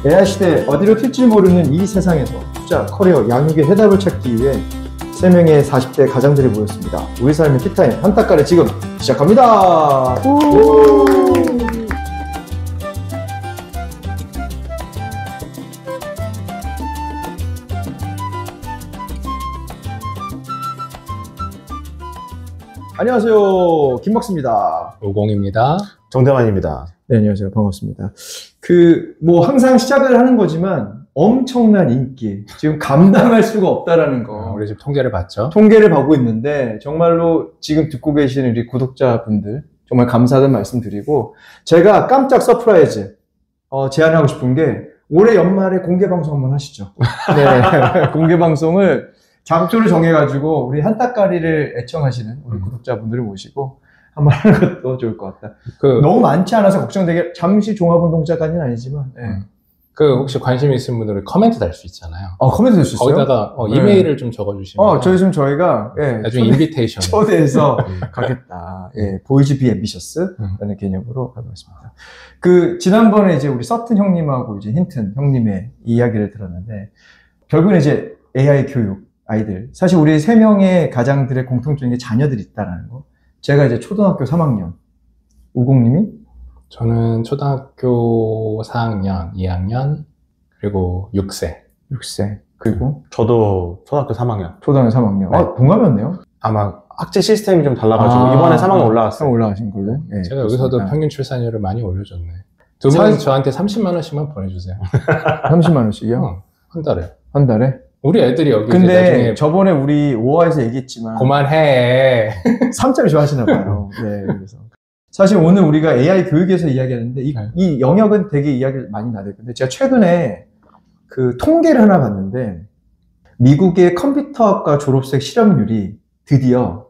AI 시대 어디로 튈지 모르는 이 세상에서 투자, 커리어, 양육의 해답을 찾기 위해 3명의 40대 가장들이 모였습니다. 우리 삶의 티타임 한타까를 지금 시작합니다. 안녕하세요. 김박수입니다. 오공입니다. 정대만입니다. 네, 안녕하세요. 반갑습니다. 항상 시작을 하는 거지만 엄청난 인기, 지금 감당할 수가 없다라는 거. 우리 지금 통계를 봤죠? 통계를 보고 있는데, 정말로 지금 듣고 계시는 우리 구독자분들, 정말 감사하다는 말씀 드리고, 제가 깜짝 서프라이즈, 제안하고 싶은 게, 올해 연말에 공개방송 한번 하시죠. 네, 공개방송을 장소를 정해가지고, 우리 한따까리를 애청하시는 우리 구독자분들을 모시고, 한번 하는 것도 좋을 것 같다. 너무 많지 않아서 걱정되게, 잠시 종합운동자까지는 아니지만, 네. 혹시 관심 있으신 분들은 코멘트 달 수 있잖아요. 코멘트 달 수 있어요? 거기다가 이메일을 좀 적어주시면. 저희가, 나중에 인비테이션. 초대해서 가겠다. 보이즈 비 앰비셔스? 라는 개념으로 가보겠습니다. 지난번에 이제 우리 서튼 형님하고 이제 힌튼 형님의 이야기를 들었는데, 결국은 이제 AI 교육, 아이들. 사실 우리 3명의 가장들의 공통적인 게 자녀들이 있다라는 거. 제가 이제 초등학교 3학년, 우공님이? 저는 초등학교 4학년, 2학년, 그리고 6세. 그리고? 저도 초등학교 3학년. 초등학교 3학년. 네. 동갑이었네요? 아마 학제 시스템이 좀 달라가지고 이번에 3학년 올라왔어요. 올라가신 걸로? 네, 제가 여기서도 평균 출산율을 많이 올려줬네. 두 분은 저한테 30만 원씩만 보내주세요. 30만 원씩이요? 한 달에. 한 달에? 우리 애들이 여기 근데 나중에 저번에 우리 5화에서 얘기했지만 그만해. 3자를 좋아하시나 봐요. 네, 그래서 사실 오늘 우리가 AI 교육에서 이야기하는데 이 영역은 되게 이야기를 많이 나눌 건데, 제가 최근에 통계를 하나 봤는데, 미국의 컴퓨터학과 졸업생 실업률이 드디어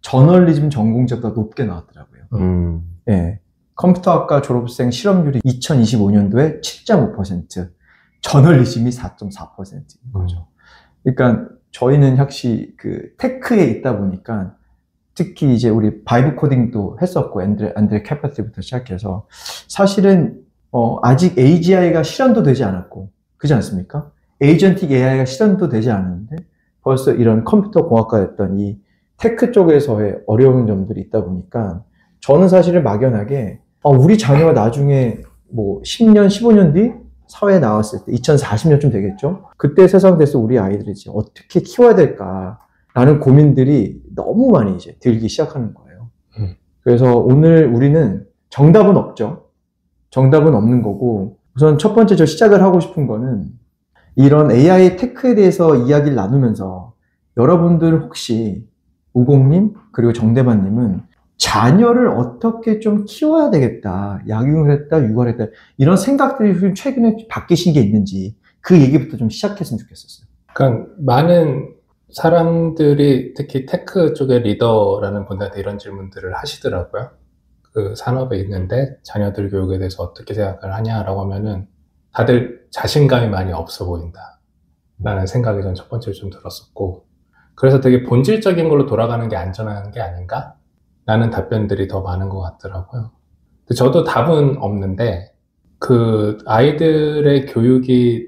저널리즘 전공자보다 높게 나왔더라고요. 네, 컴퓨터학과 졸업생 실업률이 2025년도에 7.5%, 저널리즘이 4.4%인 거죠. 그러니까 저희는 역시 테크에 있다 보니까, 특히 이제 우리 바이브 코딩도 했었고, 안드레 캐퍼티부터 시작해서, 사실은 아직 AGI가 실현도 되지 않았고, 그렇지 않습니까? 에이전틱 AI가 실현도 되지 않았는데 벌써 이런 컴퓨터 공학과였던 이 테크 쪽에서의 어려운 점들이 있다 보니까, 저는 사실은 막연하게 우리 자녀가 나중에 10년, 15년 뒤 사회에 나왔을 때 2040년쯤 되겠죠? 그때 세상 돼서 우리 아이들이 이제 어떻게 키워야 될까라는 고민들이 너무 많이 이제 들기 시작하는 거예요. 그래서 오늘 우리는 정답은 없죠. 정답은 없는 거고, 우선 첫 번째 저 시작을 하고 싶은 거는, 이런 AI 테크에 대해서 이야기를 나누면서 여러분들 혹시 우공님 그리고 정대만님은 자녀를 어떻게 좀 키워야 되겠다, 양육을 했다, 육아를 했다, 이런 생각들이 최근에 바뀌신 게 있는지 그 얘기부터 좀 시작했으면 좋겠었어요. 그러니까 많은 사람들이 특히 테크 쪽의 리더라는 분들한테 이런 질문들을 하시더라고요. 산업에 있는데 자녀들 교육에 대해서 어떻게 생각을 하냐라고 하면은 다들 자신감이 많이 없어 보인다 라는 생각이 전 첫 번째로 좀 들었었고, 그래서 되게 본질적인 걸로 돌아가는 게 안전한 게 아닌가 라는 답변들이 더 많은 것 같더라고요. 근데 저도 답은 없는데, 아이들의 교육이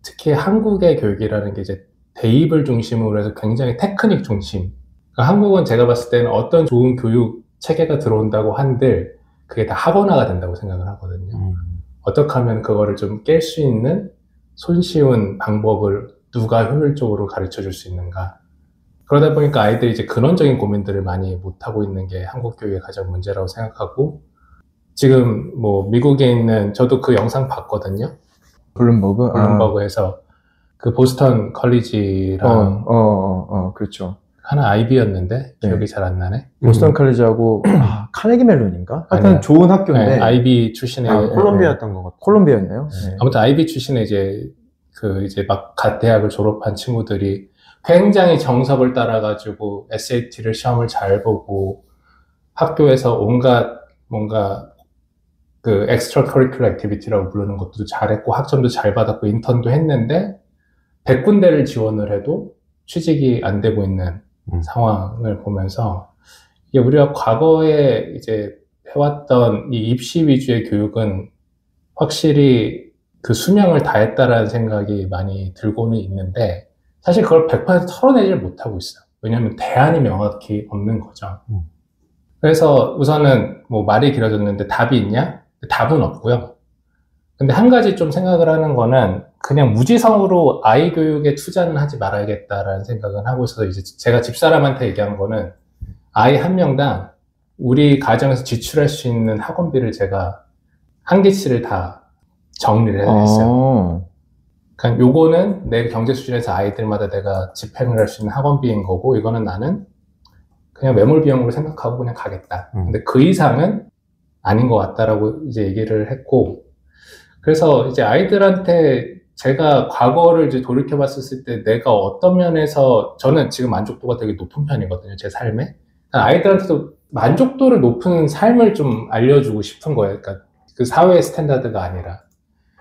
특히 한국의 교육이라는 게 이제 대입을 중심으로 해서 굉장히 테크닉 중심. 그러니까 한국은 제가 봤을 때는 어떤 좋은 교육 체계가 들어온다고 한들 그게 다 학원화가 된다고 생각을 하거든요. 어떻게 하면 그거를 좀 깰 수 있는 손쉬운 방법을 누가 효율적으로 가르쳐 줄 수 있는가. 그러다 보니까 아이들이 이제 근원적인 고민들을 많이 못하고 있는 게 한국 교육의 가장 문제라고 생각하고, 지금 미국에 있는, 저도 그 영상 봤거든요. 블룸버그에서 보스턴 컬리지랑 그렇죠. 하나 IB였는데 기억이 잘 안 나네. 보스턴 컬리지하고 카네기 멜론인가? 하여튼 좋은 학교인데. 네, IB 출신의 콜롬비아였던 것 같아요. 콜롬비아였나요? 네. 아무튼 IB 출신의 이제 막 갓 대학을 졸업한 친구들이 굉장히 정석을 따라가지고 SAT를 시험을 잘 보고 학교에서 온갖 뭔가 extra curricular activity라고 부르는 것도 잘했고 학점도 잘 받았고 인턴도 했는데 100군데를 지원을 해도 취직이 안 되고 있는 상황을 보면서, 이게 우리가 과거에 이제 해왔던 이 입시 위주의 교육은 확실히 그 수명을 다했다라는 생각이 많이 들고는 있는데 사실 그걸 100% 털어내질 못하고 있어요. 왜냐하면 대안이 명확히 없는 거죠. 그래서 우선은 뭐 말이 길어졌는데 답이 있냐? 답은 없고요. 근데 한 가지 좀 생각을 하는 거는 그냥 무지성으로 아이 교육에 투자는 하지 말아야겠다라는 생각은 하고 있어서 이제 제가 집사람한테 얘기한 거는 아이 한 명당 우리 가정에서 지출할 수 있는 학원비를 제가 한 개치를 다 정리를 했어요. 그러니까 요거는 내 경제 수준에서 아이들마다 내가 집행을 할 수 있는 학원비인 거고 이거는 나는 그냥 매몰 비용으로 생각하고 그냥 가겠다. 근데 그 이상은 아닌 것 같다라고 이제 얘기를 했고 그래서 이제 아이들한테 제가 과거를 이제 돌이켜 봤을 때 내가 어떤 면에서 저는 지금 만족도가 되게 높은 편이거든요. 제 삶에. 아이들한테도 만족도를 높은 삶을 좀 알려주고 싶은 거예요. 그러니까 그 사회의 스탠다드가 아니라.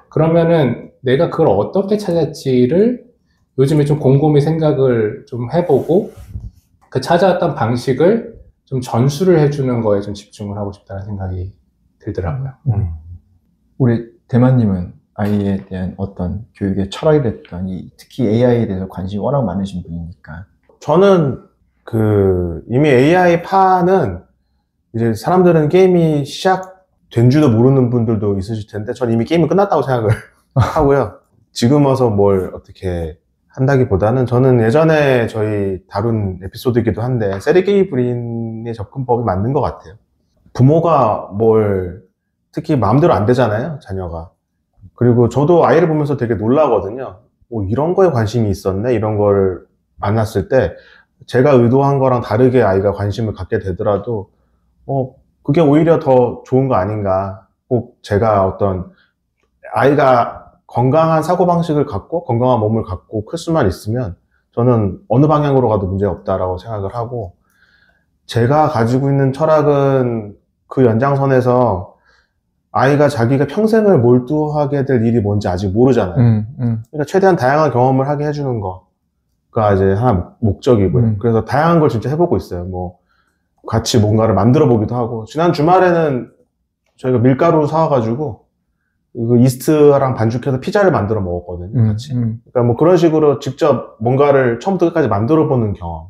그러면은 내가 그걸 어떻게 찾았지를 요즘에 좀 곰곰이 생각을 좀 해보고 그 찾아왔던 방식을 좀 전수를 해주는 거에 좀 집중을 하고 싶다는 생각이 들더라고요. 우리 대만님은 아이에 대한 어떤 교육의 철학이 됐던 특히 AI에 대해서 관심이 워낙 많으신 분이니까. 저는 이미 AI파는 이제 사람들은 게임이 시작된 줄도 모르는 분들도 있으실 텐데 전 이미 게임은 끝났다고 생각을 하고요. 지금 와서 뭘 어떻게 한다기보다는 저는 예전에 저희 다룬 에피소드이기도 한데 세르게이 브린의 접근법이 맞는 것 같아요. 부모가 특히 마음대로 안 되잖아요, 자녀가. 그리고 저도 아이를 보면서 되게 놀라거든요. 이런 거에 관심이 있었네? 이런 걸 만났을 때 제가 의도한 거랑 다르게 아이가 관심을 갖게 되더라도 그게 오히려 더 좋은 거 아닌가. 꼭 제가 아이가 건강한 사고방식을 갖고 건강한 몸을 갖고 클 수만 있으면 저는 어느 방향으로 가도 문제 없다라고 생각을 하고 제가 가지고 있는 철학은 그 연장선에서 아이가 자기가 평생을 몰두하게 될 일이 뭔지 아직 모르잖아요. 그러니까 최대한 다양한 경험을 하게 해주는 거가 이제 하나 목적이고요. 그래서 다양한 걸 진짜 해보고 있어요. 같이 뭔가를 만들어 보기도 하고 지난 주말에는 저희가 밀가루 사와가지고 이스트랑 반죽해서 피자를 만들어 먹었거든요, 같이. 그러니까 그런 식으로 직접 뭔가를 처음부터 끝까지 만들어 보는 경험.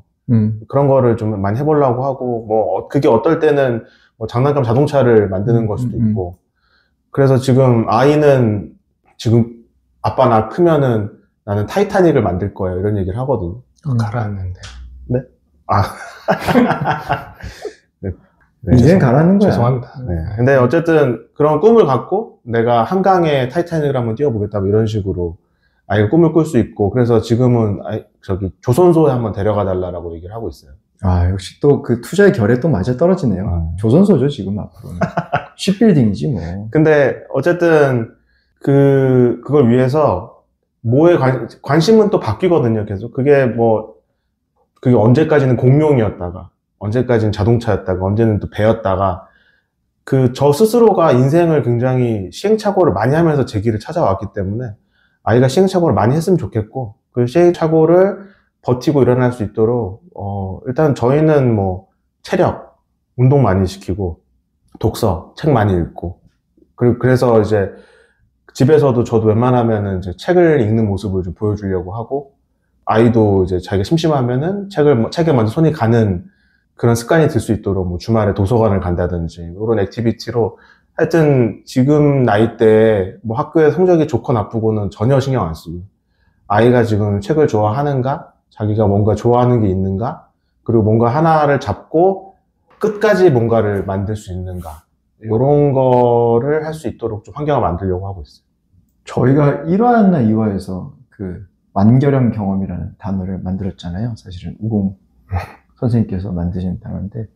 그런 거를 좀 많이 해보려고 하고, 그게 어떨 때는 장난감 자동차를 만드는 걸 수도 있고. 그래서 지금 아이는 지금 아빠 나 크면은 나는 타이타닉을 만들 거예요. 이런 얘기를 하거든요. 가라앉는데. 네? 네, 이제는 가라앉는 거야. 죄송합니다. 네. 근데 어쨌든 그런 꿈을 갖고 내가 한강에 타이타닉을 한번 뛰어보겠다 이런 식으로 아이가 꿈을 꿀 수 있고 그래서 지금은 조선소에 한번 데려가 달라고 얘기를 하고 있어요. 역시 또 그 투자의 결에 또 맞아 떨어지네요. 조선소죠 지금 앞으로는. 쉽빌딩이지 뭐. 근데 어쨌든 그걸 위해서 관심은 또 바뀌거든요. 계속 그게 언제까지는 공룡이었다가 언제까지는 자동차였다가 언제는 또 배였다가 저 스스로가 인생을 굉장히 시행착오를 많이 하면서 제 길을 찾아왔기 때문에 아이가 시행착오를 많이 했으면 좋겠고 그 시행착오를 버티고 일어날 수 있도록 일단 저희는 체력, 운동 많이 시키고 독서, 책 많이 읽고 그래서 이제 집에서도 저도 웬만하면은 이제 책을 읽는 모습을 좀 보여주려고 하고 아이도 이제 자기가 심심하면은 책에 먼저 손이 가는 그런 습관이 들 수 있도록 주말에 도서관을 간다든지 이런 액티비티로 하여튼 지금 나이 때 학교에 성적이 좋고 나쁘고는 전혀 신경 안 쓰고 아이가 지금 책을 좋아하는가 자기가 뭔가 좋아하는 게 있는가 그리고 뭔가 하나를 잡고 끝까지 뭔가를 만들 수 있는가 이런 거를 할 수 있도록 좀 환경을 만들려고 하고 있어요. 저희가 1화나 2화에서 완결형 경험이라는 단어를 만들었잖아요. 사실은 우공 선생님께서 만드신 단어인데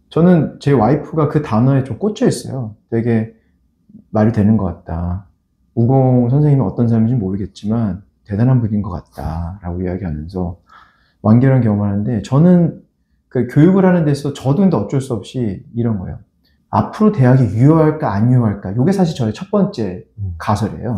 저는 제 와이프가 그 단어에 좀 꽂혀 있어요. 되게 말이 되는 것 같다. 우공 선생님이 어떤 사람인지 모르겠지만 대단한 분인 것 같다 라고 이야기하면서 완결형 경험을 하는데 저는 교육을 하는 데 있어서 저도 근데 어쩔 수 없이 이런 거예요. 앞으로 대학이 유효할까 안 유효할까 이게 사실 저의 첫 번째 가설이에요.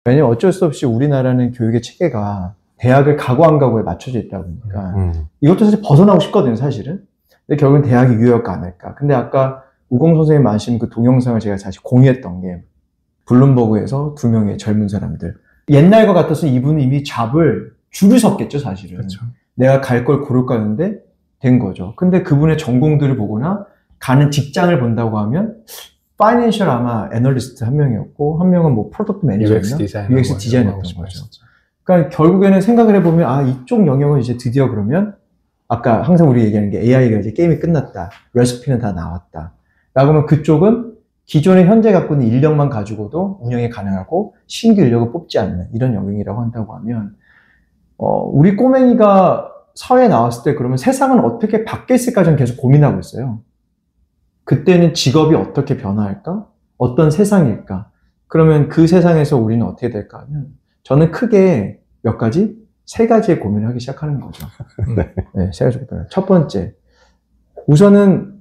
왜냐면 어쩔 수 없이 우리나라는 교육의 체계가 대학을 가고 안 가고에 맞춰져 있다 보니까 이것도 사실 벗어나고 싶거든요, 사실은. 근데 결국은 대학이 유효할까 안 할까. 근데 아까 우공 선생님 말씀 그 동영상을 제가 사실 공유했던 게 블룸버그에서 2명의 젊은 사람들. 옛날과 같아서 이분은 이미 잡을 줄을 섰겠죠, 사실은. 그렇죠. 내가 갈 걸 고를까 하는데 된 거죠. 근데 그분의 전공들을 보거나 가는 직장을 본다고 하면 파이낸셜 아마 애널리스트 한 명이었고 한 명은 뭐 프로덕트 매니저였나? UX 디자이너였던 거죠. 그러니까 결국에는 생각을 해보면 아 이쪽 영역은 이제 드디어 그러면 아까 항상 우리 얘기하는 게 AI가 이제 게임이 끝났다. 레시피는 다 나왔다. 라고 하면 그쪽은 기존에 현재 갖고 있는 인력만 가지고도 운영이 가능하고 신규 인력을 뽑지 않는 이런 영역이라고 한다고 하면 우리 꼬맹이가 사회에 나왔을 때 그러면 세상은 어떻게 바뀌었을까 저는 계속 고민하고 있어요. 그때는 직업이 어떻게 변화할까? 어떤 세상일까? 그러면 그 세상에서 우리는 어떻게 될까 하면 저는 크게 몇 가지? 3가지의 고민을 하기 시작하는 거죠. 네, 3가지 고민을. 첫 번째, 우선은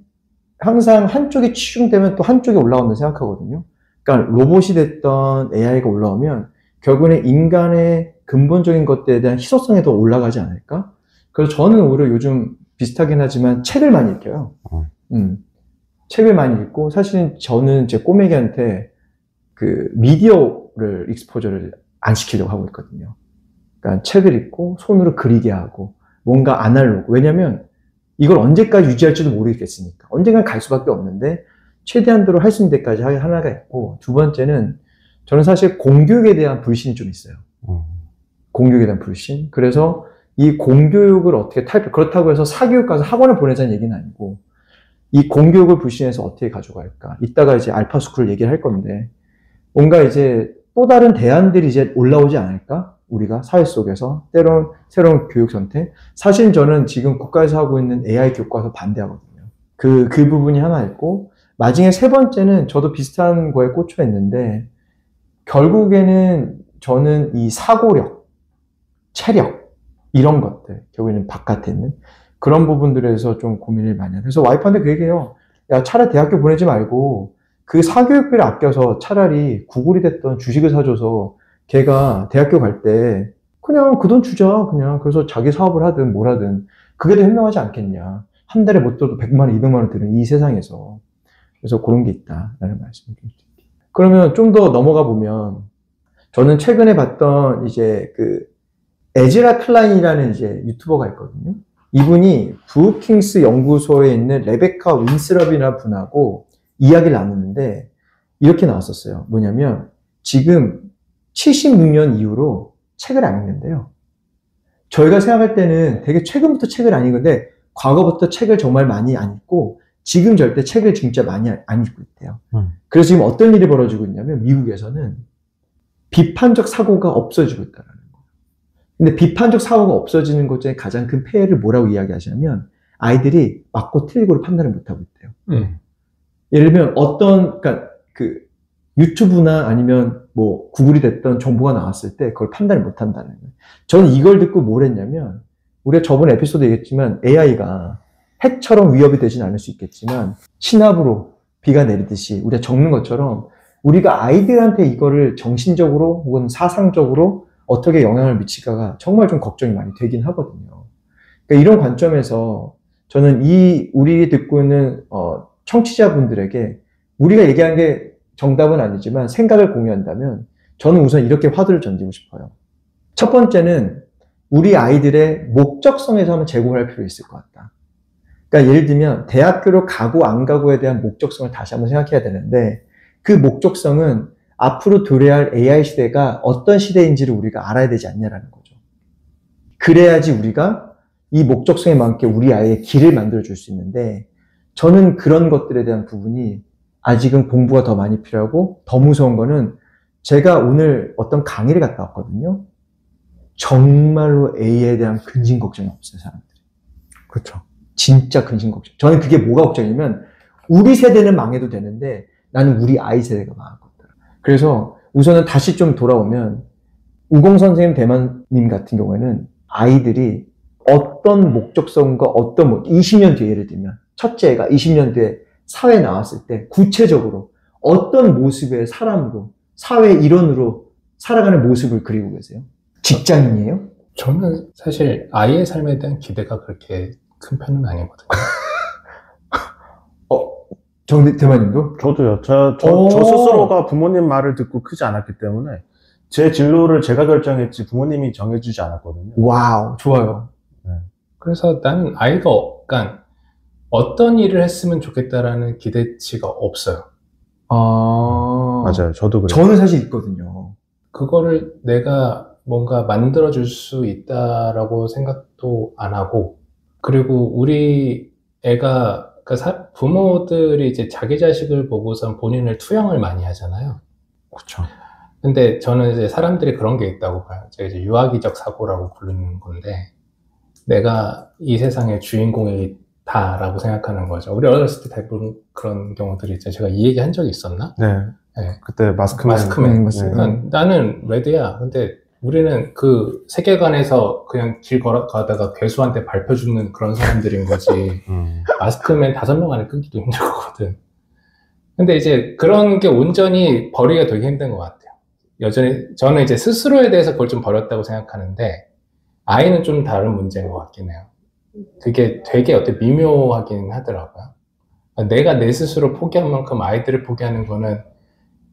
항상 한쪽이 치중되면 또 한쪽이 올라온다고 생각하거든요. 그러니까 로봇이 됐던 AI가 올라오면 결국에는 인간의 근본적인 것들에 대한 희소성이 더 올라가지 않을까? 그래서 저는 오히려 요즘 비슷하긴 하지만 책을 많이 읽혀요. 책을 많이 읽고 사실은 저는 제 꼬매기한테 그 미디어를 익스포저를 안 시키려고 하고 있거든요. 그러니까 책을 읽고 손으로 그리게 하고 뭔가 아날로그. 왜냐면 이걸 언제까지 유지할지도 모르겠으니까. 언젠간 갈 수밖에 없는데 최대한도로 할 수 있는 데까지 하나가 있고 두 번째는 저는 사실 공교육에 대한 불신이 좀 있어요. 공교육에 대한 불신. 그래서 이 공교육을 어떻게 그렇다고 해서 사교육 가서 학원을 보내자는 얘기는 아니고 이 공교육을 불신해서 어떻게 가져갈까. 이따가 이제 알파스쿨을 얘기를 할 건데 뭔가 이제 또 다른 대안들이 이제 올라오지 않을까? 우리가 사회 속에서 때론 새로운 교육 선택. 사실 저는 지금 국가에서 하고 있는 AI 교과서 반대하거든요. 그 부분이 하나 있고 마지막에 3번째는 저도 비슷한 거에 꽂혀 있는데 결국에는 저는 이 사고력, 체력 이런 것들 결국에는 바깥에 있는 그런 부분들에서 좀 고민을 많이 해요. 그래서 와이프한테 그 얘기해요. 야 차라리 대학교 보내지 말고 그 사교육비를 아껴서 차라리 구글이 됐던 주식을 사줘서 걔가 대학교 갈 때 그냥 그 돈 주자 그냥 그래서 자기 사업을 하든 뭘 하든 그게 더 현명하지 않겠냐. 한 달에 못 들어도 100만 원, 200만 원 드는 이 세상에서 그래서 그런 게 있다라는 말씀을 드릴게요. 그러면 좀 더 넘어가 보면 저는 최근에 봤던 이제 그 에즈라 클라인이라는 이제 유튜버가 있거든요. 이분이 브루킹스 연구소에 있는 레베카 윈스럽이라는 분하고 이야기를 나누는데 이렇게 나왔었어요. 뭐냐면 지금 76년 이후로 책을 안 읽는데요. 저희가 생각할 때는 되게 최근부터 책을 안 읽는데 과거부터 책을 정말 많이 안 읽고 지금 절대 책을 진짜 많이 안 읽고 있대요. 그래서 지금 어떤 일이 벌어지고 있냐면 미국에서는 비판적 사고가 없어지고 있다는 거예요. 근데 비판적 사고가 없어지는 것 중에 가장 큰 폐해를 뭐라고 이야기하시냐면 아이들이 맞고 틀리고를 판단을 못하고 있대요. 예를 들면 그러니까 그 유튜브나 아니면 뭐 구글이 됐던 정보가 나왔을 때 그걸 판단을 못 한다는 거예요. 저는 이걸 듣고 뭘 했냐면 우리가 저번 에피소드 얘기했지만 AI가 핵처럼 위협이 되진 않을 수 있겠지만 신압으로 비가 내리듯이 우리가 적는 것처럼 우리가 아이들한테 이거를 정신적으로 혹은 사상적으로 어떻게 영향을 미칠까가 정말 좀 걱정이 많이 되긴 하거든요. 그러니까 이런 관점에서 저는 우리 듣고 있는 청취자분들에게 우리가 얘기한 게 정답은 아니지만 생각을 공유한다면 저는 우선 이렇게 화두를 던지고 싶어요. 첫 번째는 우리 아이들의 목적성에서 한번 제고할 필요 있을 것 같다. 그러니까 예를 들면 대학교를 가고 안 가고에 대한 목적성을 다시 한번 생각해야 되는데 그 목적성은 앞으로 도래해야 할 AI 시대가 어떤 시대인지를 우리가 알아야 되지 않냐라는 거죠. 그래야지 우리가 이 목적성에 맞게 우리 아이의 길을 만들어줄 수 있는데 저는 그런 것들에 대한 부분이 아직은 공부가 더 많이 필요하고 더 무서운 거는 제가 오늘 어떤 강의를 갔다 왔거든요. 정말로 AI에 대한 근심 걱정이 없어요, 사람들이. 그렇죠. 진짜 근심 걱정. 저는 그게 뭐가 걱정이냐면 우리 세대는 망해도 되는데 나는 우리 아이 세대가 망할 것 같아요. 그래서 우선은 다시 좀 돌아오면 우공 선생님 대만님 같은 경우에는 아이들이 어떤 목적성과 20년 뒤에 예를 들면 첫째가 20년 뒤에 사회에 나왔을 때 구체적으로 어떤 모습의 사람으로 사회의 일원으로 살아가는 모습을 그리고 계세요? 직장인이에요? 저는 사실 아이의 삶에 대한 기대가 그렇게 큰 편은 아니거든요. 대만님도? 저도요. 저 스스로가 부모님 말을 듣고 크지 않았기 때문에 제 진로를 제가 결정했지 부모님이 정해주지 않았거든요. 와우, 좋아요. 그래서 나는 그러니까 어떤 일을 했으면 좋겠다라는 기대치가 없어요. 맞아요. 저도 그래요. 저는 사실 있거든요. 그거를 내가 뭔가 만들어줄 수 있다라고 생각도 안 하고, 그리고 우리 애가, 그러니까 부모들이 이제 자기 자식을 보고선 본인을 투영을 많이 하잖아요. 그렇죠. 근데 저는 이제 사람들이 그런 게 있다고 봐요. 제가 이제 유아기적 사고라고 부르는 건데, 내가 이 세상의 주인공이다라고 생각하는 거죠. 우리 어렸을 때 대부분 그런 경우들이 있죠. 제가 이 얘기 한 적이 있었나? 네. 그때 마스크맨. 네. 나는 레드야. 근데 우리는 그 세계관에서 그냥 길 걸어가다가 괴수한테 밟혀 죽는 그런 사람들인 거지. 마스크맨 5명 안에 끄기도 힘들 거거든. 근데 이제 그런 게 온전히 버리기가 되게 힘든 것 같아요. 여전히 저는 이제 스스로에 대해서 그걸 좀 버렸다고 생각하는데, 아이는 좀 다른 문제인 것 같긴 해요. 그게 되게 어떻게 미묘하긴 하더라고요. 내가 내 스스로 포기한 만큼 아이들을 포기하는 거는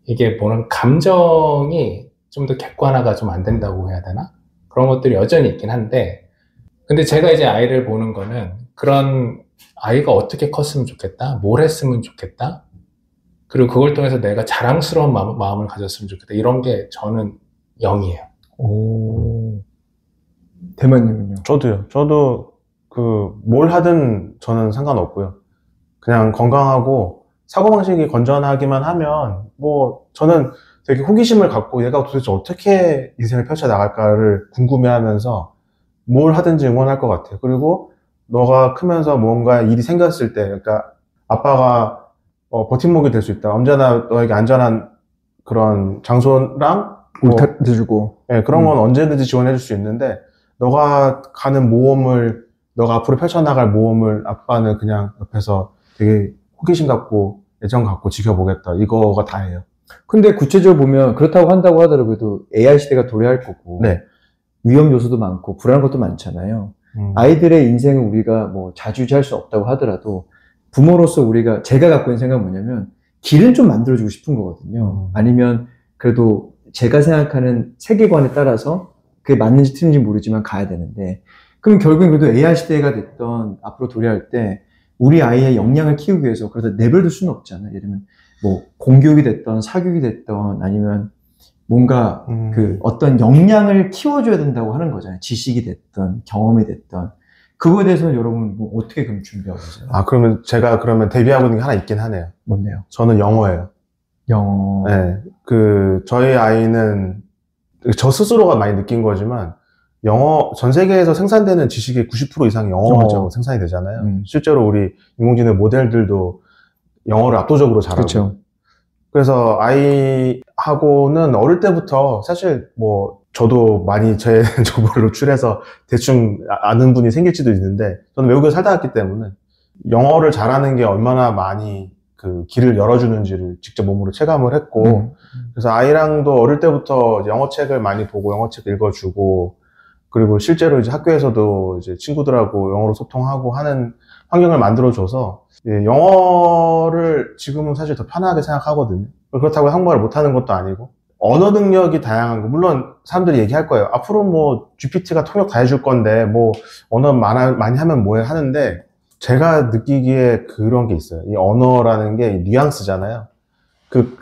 이게 뭐는 감정이 좀 더 객관화가 좀 안 된다고 해야 되나? 그런 것들이 여전히 있긴 한데, 근데 제가 이제 아이를 보는 거는 그런 아이가 어떻게 컸으면 좋겠다, 뭘 했으면 좋겠다, 그리고 그걸 통해서 내가 자랑스러운 마음을 가졌으면 좋겠다, 이런 게 저는 0이에요. 오. 대만님은요? 저도요. 저도 뭘 하든 저는 상관없고요. 그냥 건강하고 사고방식이 건전하기만 하면 뭐 저는 되게 호기심을 갖고 얘가 도대체 어떻게 인생을 펼쳐나갈까를 궁금해하면서 뭘 하든지 응원할 것 같아요. 그리고 너가 크면서 뭔가 일이 생겼을 때, 그러니까 아빠가 버팀목이 될 수 있다. 언제나 너에게 안전한 그런 장소랑 울타리주고 네, 그런 건 언제든지 지원해 줄 수 있는데, 너가 가는 모험을, 너가 앞으로 펼쳐나갈 모험을 아빠는 그냥 옆에서 되게 호기심 갖고 애정 갖고 지켜보겠다, 이거가 다예요. 근데 구체적으로 보면 그렇다고 한다고 하더라도 AI 시대가 도래할 거고, 네. 위험 요소도 많고 불안한 것도 많잖아요. 아이들의 인생을 우리가 뭐 자주지할 수 없다고 하더라도 부모로서 제가 갖고 있는 생각은 뭐냐면 길을 좀 만들어주고 싶은 거거든요. 아니면 그래도 제가 생각하는 세계관에 따라서 그게 맞는지 틀린지 모르지만 가야 되는데, 그럼 결국엔 그래도 AI 시대가 됐던 앞으로 도래할 때 우리 아이의 역량을 키우기 위해서 그래서 내버려둘 수는 없잖아요. 예를 들면 뭐 공교육이 됐던 사교육이 됐던 아니면 뭔가 어떤 역량을 키워줘야 된다고 하는 거잖아요. 지식이 됐던 경험이 됐던. 그거에 대해서는 여러분 뭐 어떻게 그럼 준비하고 계세요? 그러면 제가 대비하고 있는 게 하나 있긴 하네요. 뭔데요? 저는 영어예요. 영어. 네. 저희 아이는 저 스스로가 많이 느낀 거지만, 전 세계에서 생산되는 지식의 90% 이상이 영어로 생산이 되잖아요. 실제로 우리 인공지능 모델들도 영어를 압도적으로 잘하고. 그렇죠. 그래서 아이하고는 어릴 때부터 사실 뭐 저도 많이 제 정보를 노출해서 대충 아는 분이 생길지도 있는데, 저는 외국에 살다 왔기 때문에 영어를 잘하는 게 얼마나 많이 길을 열어주는지를 직접 몸으로 체감을 했고, 그래서 아이랑도 어릴 때부터 영어책을 많이 보고 영어책 읽어주고, 그리고 실제로 이제 학교에서도 이제 친구들하고 영어로 소통하고 하는 환경을 만들어줘서, 영어를 지금은 사실 더 편하게 생각하거든요. 그렇다고 한국말을 못하는 것도 아니고, 언어 능력이 다양한 거, 물론 사람들이 얘기할 거예요. 앞으로 뭐 GPT가 통역 다 해줄 건데 뭐 언어 많이 하면 뭐해 하는데, 제가 느끼기에 그런 게 있어요. 이 언어라는 게 뉘앙스잖아요.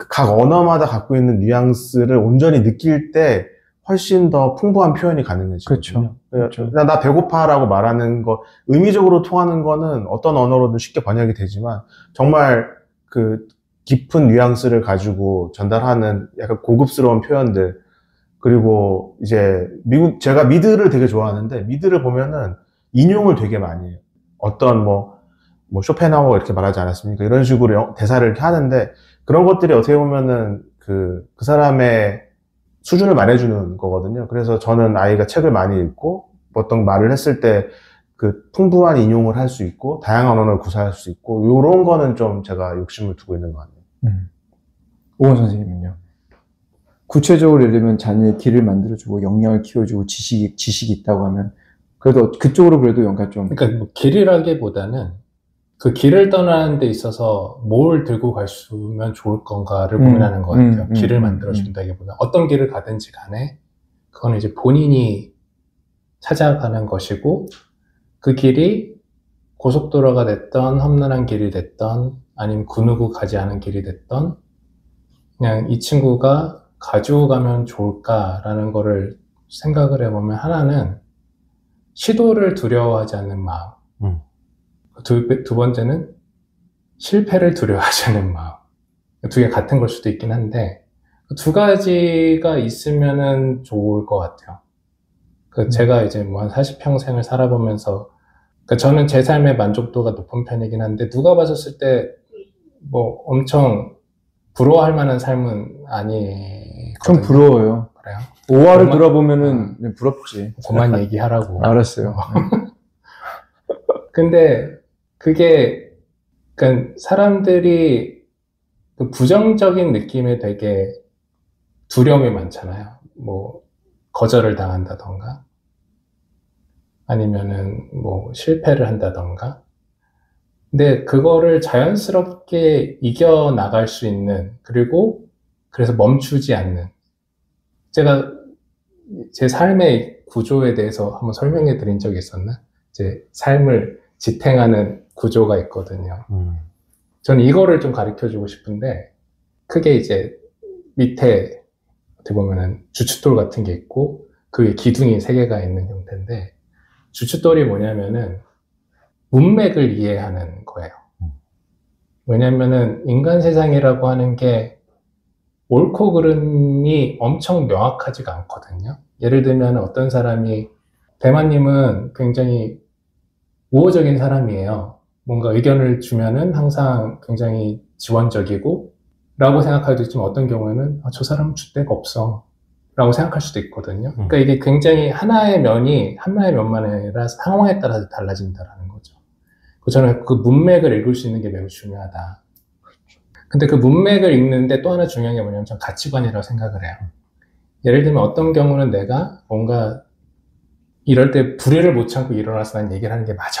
각 언어마다 갖고 있는 뉘앙스를 온전히 느낄 때 훨씬 더 풍부한 표현이 가능해지거든요. 그렇죠. 나 배고파라고 말하는 거, 의미적으로 통하는 거는 어떤 언어로든 쉽게 번역이 되지만, 정말 깊은 뉘앙스를 가지고 전달하는 약간 고급스러운 표현들, 그리고 이제 제가 미드를 되게 좋아하는데, 미드를 보면은 인용을 되게 많이 해요. 어떤 뭐 쇼펜하우어 이렇게 말하지 않았습니까? 이런 식으로 대사를 이렇게 하는데, 그런 것들이 어떻게 보면은 그 사람의 수준을 말해주는 거거든요. 그래서 저는 아이가 책을 많이 읽고 어떤 말을 했을 때 풍부한 인용을 할 수 있고 다양한 언어를 구사할 수 있고, 요런 거는 좀 제가 욕심을 두고 있는 것 같네요. 오원 선생님은요? 구체적으로 예를 들면 자녀의 길을 만들어주고 역량을 키워주고 지식이 있다고 하면 그래도 그쪽으로 그래도 연가 좀. 그러니까 뭐 길이라기보다는 그 길을 떠나는 데 있어서 뭘 들고 갔으면 좋을 건가를 고민하는 것 같아요. 길을 만들어준다기보다 어떤 길을 가든지 간에 그건 이제 본인이 찾아가는 것이고 그 길이 고속도로가 됐던 험난한 길이 됐던 아니면 그 누구 가지 않은 길이 됐던 그냥 이 친구가 가지고 가면 좋을까라는 거를 생각을 해보면 하나는 시도를 두려워하지 않는 마음 두 번째는 실패를 두려워하지 않는 마음 두 개 같은 걸 수도 있긴 한데 두 가지가 있으면은 좋을 것 같아요. 제가 이제 뭐 한 40평생을 살아보면서 저는 제 삶의 만족도가 높은 편이긴 한데 누가 봤었을 때 뭐 엄청 부러워할 만한 삶은 아니거든요. 좀 부러워요. 그래요? 5화를 돌아보면은 부럽지. 그만 얘기하라고. 알았어요. 근데 그게 그러니까 사람들이 그 부정적인 느낌에 되게 두려움이 많잖아요. 뭐 거절을 당한다던가 아니면은 뭐 실패를 한다던가. 근데 그거를 자연스럽게 이겨나갈 수 있는 그리고 그래서 멈추지 않는 제가 제 삶의 구조에 대해서 한번 설명해 드린 적이 있었나? 제 삶을 지탱하는 구조가 있거든요. 저는 이거를 좀 가르쳐 주고 싶은데 크게 이제 밑에 어떻게 보면은 주춧돌 같은 게 있고 그 위에 기둥이 3개가 있는 형태인데 주춧돌이 뭐냐면은 문맥을 이해하는 거예요. 왜냐면은 인간 세상이라고 하는 게 옳고 그름이 엄청 명확하지가 않거든요. 예를 들면 어떤 사람이 대마님은 굉장히 우호적인 사람이에요. 뭔가 의견을 주면은 항상 굉장히 지원적이고 라고 생각할 수도 있지만 어떤 경우에는 저 사람은 줏대가 없어 라고 생각할 수도 있거든요. 그러니까 이게 굉장히 하나의 면만 아니라 상황에 따라서 달라진다라는 거죠. 저는 그 문맥을 읽을 수 있는 게 매우 중요하다. 근데 그 문맥을 읽는데 또 하나 중요한 게 뭐냐면 전 가치관이라고 생각을 해요. 예를 들면 어떤 경우는 내가 뭔가 이럴 때 불의를 못 참고 일어나서 난 얘기를 하는 게 맞아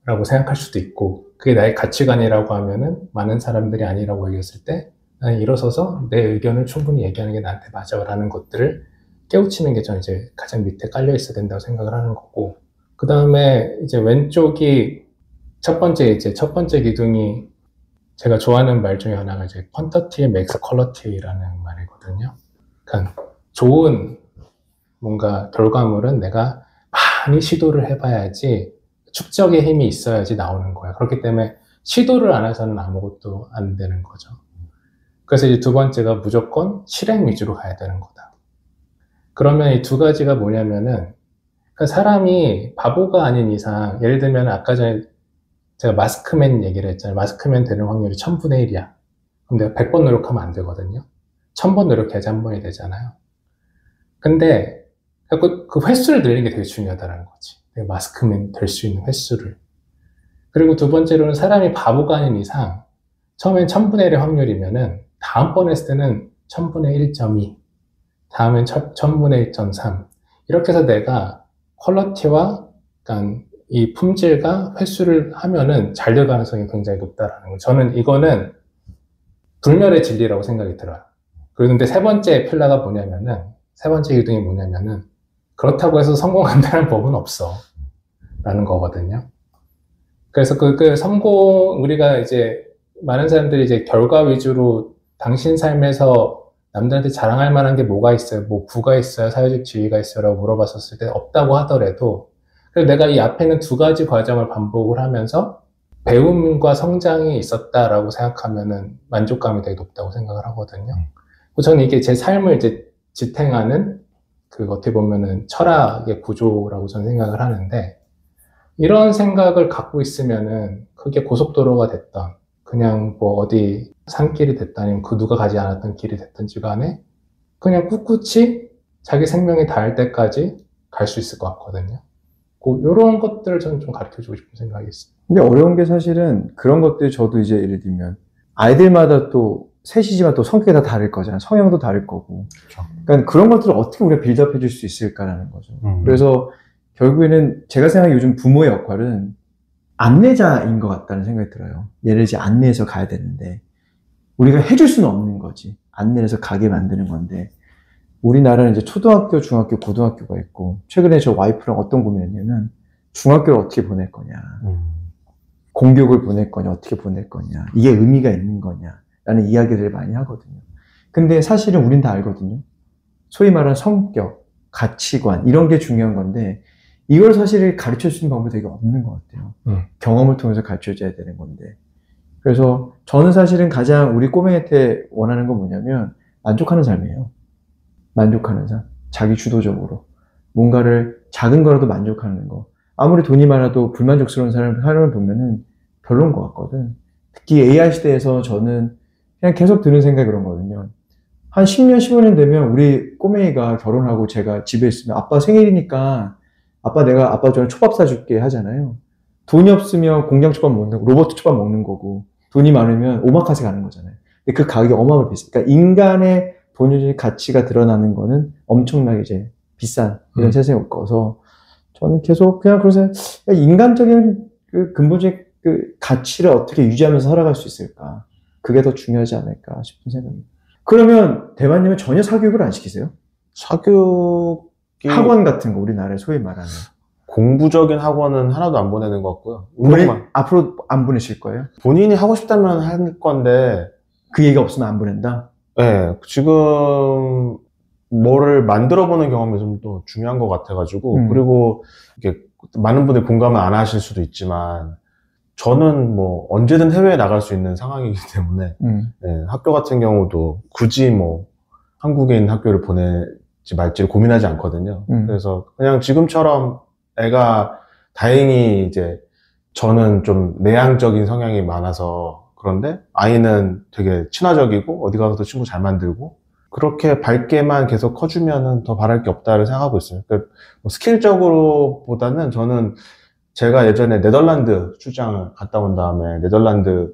라고 생각할 수도 있고 그게 나의 가치관이라고 하면은 많은 사람들이 아니라고 얘기했을 때 나는 일어서서 내 의견을 충분히 얘기하는 게 나한테 맞아 라는 것들을 깨우치는 게 저는 이제 가장 밑에 깔려 있어야 된다고 생각을 하는 거고 그 다음에 이제 왼쪽이 첫 번째 기둥이 제가 좋아하는 말 중에 하나가 이제 퀀터티 맥스 퀄러티라는 말이거든요. 그러니까 좋은 뭔가 결과물은 내가 많이 시도를 해봐야지 축적의 힘이 있어야지 나오는 거야. 그렇기 때문에 시도를 안 해서는 아무것도 안 되는 거죠. 그래서 이제 두 번째가 무조건 실행 위주로 가야 되는 거다. 그러면 이 두 가지가 뭐냐면은 그러니까 사람이 바보가 아닌 이상 예를 들면 아까 전에 제가 마스크맨 얘기를 했잖아요. 마스크맨 되는 확률이 1000분의 1이야. 그럼 내가 100번 노력하면 안 되거든요. 1000번 노력해야지 한 번이 되잖아요. 근데 그 횟수를 늘리는 게 되게 중요하다는 거지. 내가 마스크맨 될 수 있는 횟수를. 그리고 두 번째로는 사람이 바보가 아닌 이상 처음엔 1000분의 1의 확률이면은 다음번 했을 때는 1000분의 1.2 다음엔 1000분의 1.3 이렇게 해서 내가 퀄러티와 그러니까 이 품질과 횟수를 하면은 잘 될 가능성이 굉장히 높다라는 거예요. 저는 이거는 불멸의 진리라고 생각이 들어요. 그런데 세 번째 필라가 뭐냐면은 세 번째 기둥이 뭐냐면은 그렇다고 해서 성공한다는 법은 없어 라는 거거든요. 그래서 그 성공 우리가 이제 많은 사람들이 이제 결과 위주로 당신 삶에서 남들한테 자랑할 만한 게 뭐가 있어요? 뭐 부가 있어요? 사회적 지위가 있어요? 라고 물어봤었을 때 없다고 하더라도 그래서 내가 이 앞에는 두 가지 과정을 반복을 하면서 배움과 성장이 있었다라고 생각하면은 만족감이 되게 높다고 생각을 하거든요. 저는 이게 제 삶을 이제 지탱하는 그 어떻게 보면은 철학의 구조라고 저는 생각을 하는데 이런 생각을 갖고 있으면은 그게 고속도로가 됐던 그냥 뭐 어디 산길이 됐든 아니면 그 누가 가지 않았던 길이 됐든지 간에 그냥 꿋꿋이 자기 생명이 닿을 때까지 갈 수 있을 것 같거든요. 이런 것들을 저는 좀 가르쳐주고 싶은 생각이 있어요. 근데 어려운 게 사실은 그런 것들이 저도 이제 예를 들면 아이들마다 또 셋이지만 또 성격이 다 다를 거잖아요. 성향도 다를 거고. 그렇죠. 그러니까 그런 것들을 어떻게 우리가 빌드업 해줄 수 있을까라는 거죠. 그래서 결국에는 제가 생각하는 요즘 부모의 역할은 안내자인 것 같다는 생각이 들어요. 얘를 이제 안내해서 가야 되는데 우리가 해줄 수는 없는 거지. 안내를 해서 가게 만드는 건데 우리나라는 이제 초등학교, 중학교, 고등학교가 있고 최근에 저 와이프랑 어떤 고민했냐면 중학교를 어떻게 보낼 거냐, 공교육을 보낼 거냐, 어떻게 보낼 거냐, 이게 의미가 있는 거냐라는 이야기들을 많이 하거든요. 근데 사실은 우린 다 알거든요. 소위 말하는 성격, 가치관 이런 게 중요한 건데 이걸 사실 가르쳐 주는 방법이 되게 없는 것 같아요. 경험을 통해서 가르쳐 줘야 되는 건데 그래서 저는 사실은 가장 우리 꼬맹이한테 원하는 건 뭐냐면 만족하는 삶이에요. 만족하는 삶. 자기 주도적으로. 뭔가를 작은 거라도 만족하는 거. 아무리 돈이 많아도 불만족스러운 사람을 보면은 별로인 것 같거든. 특히 AI 시대에서 저는 그냥 계속 드는 생각이 그런 거거든요. 한 10년, 15년 되면 우리 꼬맹이가 결혼하고 제가 집에 있으면 아빠 생일이니까 내가 아빠 전에 초밥 사줄게 하잖아요. 돈이 없으면 공장 초밥 먹는 거, 로버트 초밥 먹는 거고 돈이 많으면 오마카세 가는 거잖아요. 근데 그 가격이 어마어마하게 비싸. 그러니까 인간의 본연의 가치가 드러나는 거는 엄청나게 이제 비싼 이런 세상에 올 거서 저는 계속 그냥 그래서 인간적인 그 근본적 그 가치를 어떻게 유지하면서 살아갈 수 있을까? 그게 더 중요하지 않을까 싶은 생각입니다. 그러면 대만님은 전혀 사교육을 안 시키세요? 사교육이 학원 같은 거 우리나라에 소위 말하는 공부적인 학원은 하나도 안 보내는 것 같고요. 앞으로 안 보내실 거예요? 본인이 하고 싶다면 할 건데 그 얘기가 없으면 안 보낸다? 네, 지금 뭐를 만들어보는 경험이 좀 또 중요한 것 같아가지고 그리고 이게 많은 분들이 공감을 안 하실 수도 있지만 저는 뭐 언제든 해외에 나갈 수 있는 상황이기 때문에 네, 학교 같은 경우도 굳이 뭐 한국에 있는 학교를 보내지 말지를 고민하지 않거든요. 그래서 그냥 지금처럼 애가 다행히 이제 저는 좀 내향적인 성향이 많아서 그런데 아이는 되게 친화적이고 어디 가서도 친구 잘 만들고 그렇게 밝게만 계속 커주면은 더 바랄 게 없다를 생각하고 있어요. 그러니까 뭐 스킬적으로 보다는 저는 제가 예전에 네덜란드 출장을 갔다 온 다음에 네덜란드에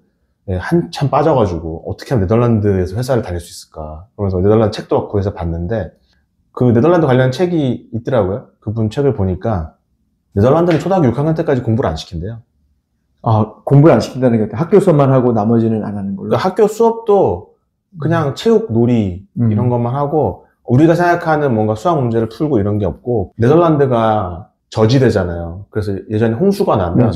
한참 빠져가지고 어떻게 하면 네덜란드에서 회사를 다닐 수 있을까 그러면서 네덜란드 책도 구해서 봤는데 그 네덜란드 관련 책이 있더라고요. 그분 책을 보니까 네덜란드는 초등학교 6학년 때까지 공부를 안 시킨대요. 아, 공부를 안 시킨다는 게 학교 수업만 하고 나머지는 안 하는 걸로? 그러니까 학교 수업도 그냥 체육, 놀이 이런 것만 하고 우리가 생각하는 뭔가 수학 문제를 풀고 이런 게 없고 네덜란드가 저지대잖아요. 그래서 예전에 홍수가 나면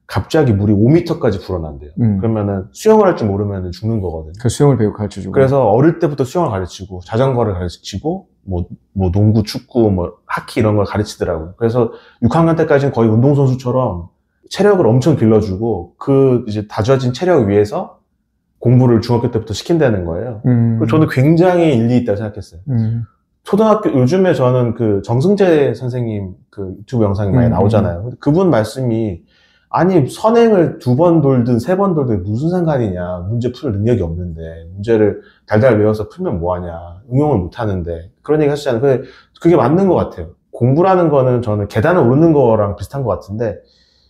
갑자기 물이 5m까지 불어난대요. 그러면은 수영을 할 줄 모르면 죽는 거거든요. 그 수영을 배우고 가르쳐주고. 그래서 어릴 때부터 수영을 가르치고 자전거를 가르치고 뭐 농구, 축구, 뭐 하키 이런 걸 가르치더라고요. 그래서 6학년 때까지는 거의 운동선수처럼 체력을 엄청 길러주고 그 이제 다져진 체력 위에서 공부를 중학교 때부터 시킨다는 거예요. 저는 굉장히 일리 있다고 생각했어요. 초등학교, 요즘에 저는 그 정승재 선생님 그 유튜브 영상이 많이 나오잖아요. 그분 말씀이 아니 선행을 2번 돌든 3번 돌든 무슨 상관이냐. 문제 풀 능력이 없는데 문제를 달달 외워서 풀면 뭐하냐. 응용을 못하는데 그런 얘기 하시잖아요. 근데 그게 맞는 것 같아요. 공부라는 거는 저는 계단을 오르는 거랑 비슷한 것 같은데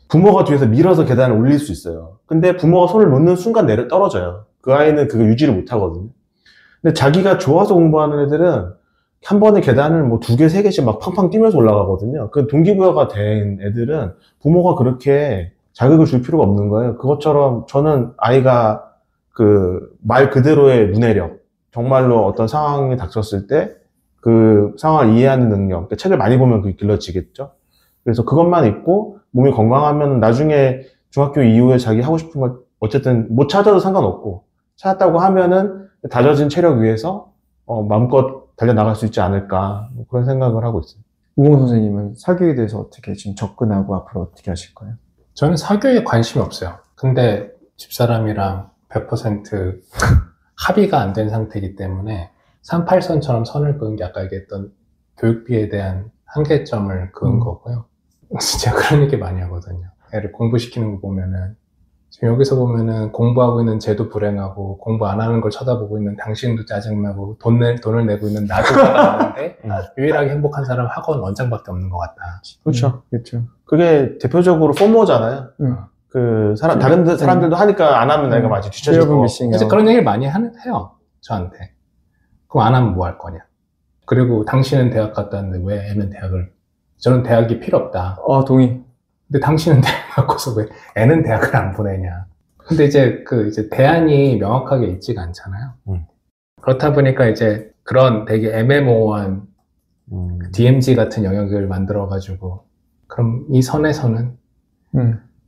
부모가 뒤에서 밀어서 계단을 올릴 수 있어요. 근데 부모가 손을 놓는 순간 떨어져요. 그 아이는 그거 유지를 못 하거든요. 근데 자기가 좋아서 공부하는 애들은 한 번에 계단을 뭐 2개, 3개씩 막 팡팡 뛰면서 올라가거든요. 그 동기부여가 된 애들은 부모가 그렇게 자극을 줄 필요가 없는 거예요. 그것처럼 저는 아이가 그 말 그대로의 문해력, 정말로 어떤 상황이 닥쳤을 때 그 상황을 이해하는 능력, 그러니까 책을 많이 보면 그게 길러지겠죠. 그래서 그것만 있고 몸이 건강하면 나중에 중학교 이후에 자기 하고 싶은 걸 어쨌든 못 찾아도 상관없고 찾았다고 하면은 다져진 체력 위에서 마음껏 달려나갈 수 있지 않을까 뭐 그런 생각을 하고 있어요. 우공 선생님은 사교육에 대해서 어떻게 지금 접근하고 앞으로 어떻게 하실 거예요? 저는 사교육에 관심이 없어요. 근데 집사람이랑 100% 합의가 안 된 상태이기 때문에 38선처럼 선을 그은 게 아까 얘기했던 교육비에 대한 한계점을 그은 거고요. 진짜 그런 얘기 많이 하거든요. 애를 공부시키는 거 보면은 지금 여기서 보면은 공부하고 있는 쟤도 불행하고 공부 안 하는 걸 쳐다보고 있는 당신도 짜증나고 돈을 내고 있는 나도 짜증나는데 유일하게 행복한 사람은 학원 원장밖에 없는 것 같다. 그렇죠. 그렇죠. 그게 대표적으로 포모잖아요. 그 다른 사람들도 하니까 안 하면 내가 마치 뒤처질 거. 그래서 그런 얘기를 많이 해요. 저한테. 그럼 안 하면 뭐 할 거냐. 그리고 당신은 대학 갔다 왔는데 왜 애는 대학을. 저는 대학이 필요 없다. 동의. 근데 당신은 대학 나왔고서 왜 애는 대학을 안 보내냐. 근데 이제 이제 대안이 명확하게 있지가 않잖아요. 그렇다 보니까 이제 그런 되게 애매모호한 DMZ 같은 영역을 만들어가지고, 그럼 이 선에서는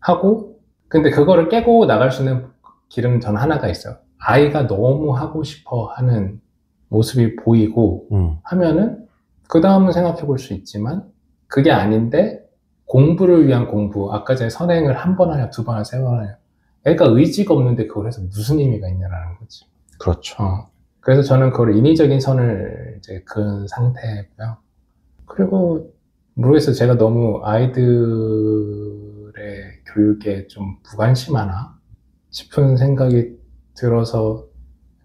하고, 근데 그거를 깨고 나갈 수 있는 길은 전 하나가 있어요. 아이가 너무 하고 싶어 하는 모습이 보이고 하면은 그 다음은 생각해 볼 수 있지만, 그게 아닌데 공부를 위한 공부, 아까 전에 선행을 한 번 하냐 두 번 하냐 세 번 하냐, 애가 의지가 없는데 그걸 해서 무슨 의미가 있냐라는 거지. 그렇죠. 그래서 저는 그걸 인위적인 선을 이제 그은 상태고요. 그리고 모르겠어요. 제가 너무 아이들의 교육에 좀 무관심하나 싶은 생각이 들어서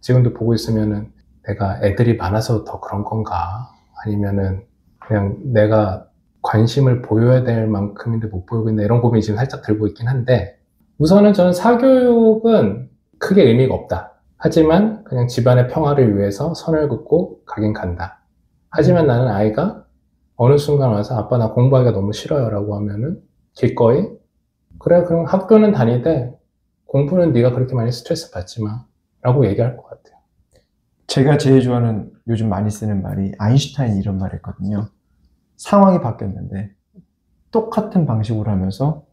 지금도 보고 있으면은 내가 애들이 많아서 더 그런 건가? 아니면은 그냥 내가 관심을 보여야 될 만큼인데 못 보이고 있나, 이런 고민이 지금 살짝 들고 있긴 한데, 우선은 저는 사교육은 크게 의미가 없다. 하지만 그냥 집안의 평화를 위해서 선을 긋고 가긴 간다. 하지만 나는 아이가 어느 순간 와서 아빠 나 공부하기가 너무 싫어요 라고 하면은 기꺼이 그래 그럼 학교는 다니되 공부는 네가 그렇게 많이 스트레스 받지 마 라고 얘기할 것 같아요. 제가 제일 좋아하는, 요즘 많이 쓰는 말이 아인슈타인이 이런 말 했거든요. 상황이 바뀌었는데 똑같은 방식으로 하면서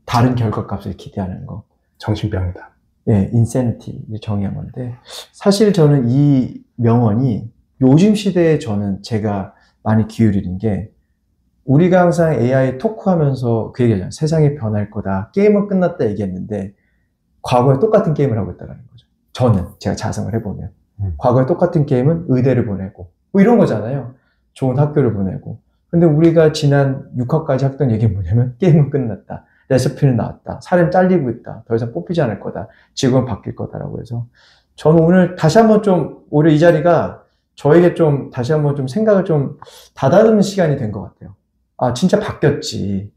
다른 결과값을 기대하는 거. 정신병이다. 예, 인세니티 정의한 건데, 사실 저는 이 명언이 요즘 시대에 제가 많이 기울이는 게, 우리가 항상 AI 토크하면서 그 얘기하잖아요. 세상이 변할 거다, 게임은 끝났다 얘기했는데 과거에 똑같은 게임을 하고 있다는 거죠. 제가 자성을 해보면 과거에 똑같은 게임은 의대를 보내고 뭐 이런 거잖아요. 좋은 학교를 보내고. 근데 우리가 지난 6화까지 했던 얘기는 뭐냐면, 게임은 끝났다, 레시피는 나왔다, 사람 잘리고 있다, 더 이상 뽑히지 않을 거다, 지금은 바뀔 거다라고 해서, 저는 오늘 다시 한번 오히려 이 자리가 저에게 다시 한번 생각을 다다듬는 시간이 된 것 같아요. 아, 진짜 바뀌었지.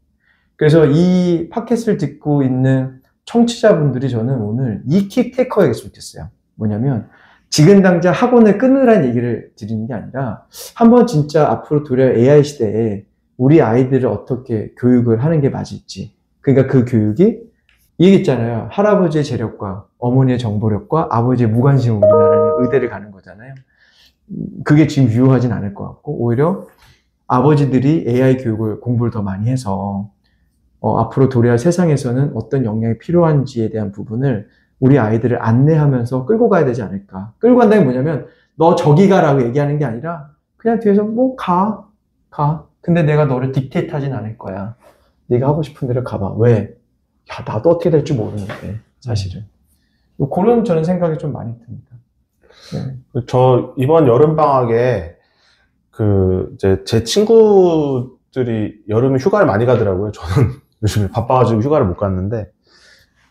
그래서 이 팟캐스트를 듣고 있는 청취자분들이 저는 오늘 이 키 테이크어웨이였으면 좋겠어요. 뭐냐면, 지금 당장 학원을 끊으라는 얘기를 드리는 게 아니라, 한번 진짜 앞으로 도래할 AI 시대에 우리 아이들을 어떻게 교육을 하는 게 맞을지. 그러니까 그 교육이, 이 얘기 있잖아요. 할아버지의 재력과 어머니의 정보력과 아버지의 무관심으로 우리나라는 의대를 가는 거잖아요. 그게 지금 유효하진 않을 것 같고, 오히려 아버지들이 AI 공부를 더 많이 해서 앞으로 도래할 세상에서는 어떤 역량이 필요한지에 대한 부분을 우리 아이들을 안내하면서 끌고 가야 되지 않을까. 끌고 간다는 게 뭐냐면, 너 저기 가라고 얘기하는 게 아니라 그냥 뒤에서 뭐 가. 근데 내가 너를 딕테이트 하진 않을 거야. 네가 하고 싶은 데를 가봐. 왜? 야, 나도 어떻게 될지 모르는데, 사실은. 그런 저는 생각이 좀 많이 듭니다. 네. 저 이번 여름방학에 이제 제 친구들이 여름에 휴가를 많이 가더라고요. 저는 요즘에 바빠가지고 휴가를 못 갔는데,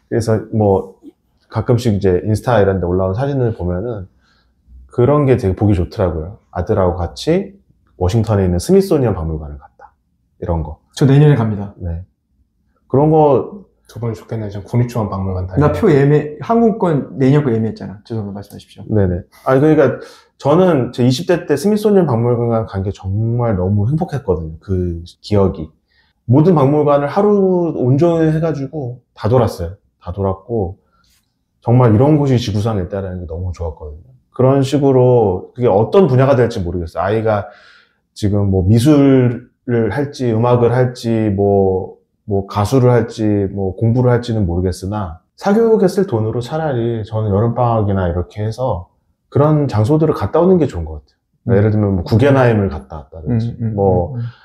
그래서 뭐 가끔씩 이제 인스타 이런 데 올라온 사진을 보면은 그런 게 되게 보기 좋더라고요. 아들하고 같이 워싱턴에 있는 스미소니언 박물관을 갔다, 이런 거. 저 내년에 갑니다. 네. 그런 거. 두 번 좋겠네. 지금 국립중앙 박물관 나 표 항공권 내년 거 예매했잖아. 죄송합니다. 말씀하십시오. 네네. 그러니까 저는 제 20대 때 스미소니언 박물관 간 게 정말 너무 행복했거든요. 그 기억이. 모든 박물관을 하루 온종일 해가지고 다 돌았어요. 다 돌았고, 정말 이런 곳이 지구상에 있다는 게 너무 좋았거든요. 그런 식으로 그게 어떤 분야가 될지 모르겠어요. 아이가 지금 뭐 미술을 할지, 음악을 할지, 뭐 가수를 할지, 뭐 공부를 할지는 모르겠으나, 사교육에 쓸 돈으로 차라리 저는 여름방학이나 이렇게 해서 그런 장소들을 갔다 오는 게 좋은 것 같아요. 예를 들면 뭐 구겐하임을 갔다 왔다든지,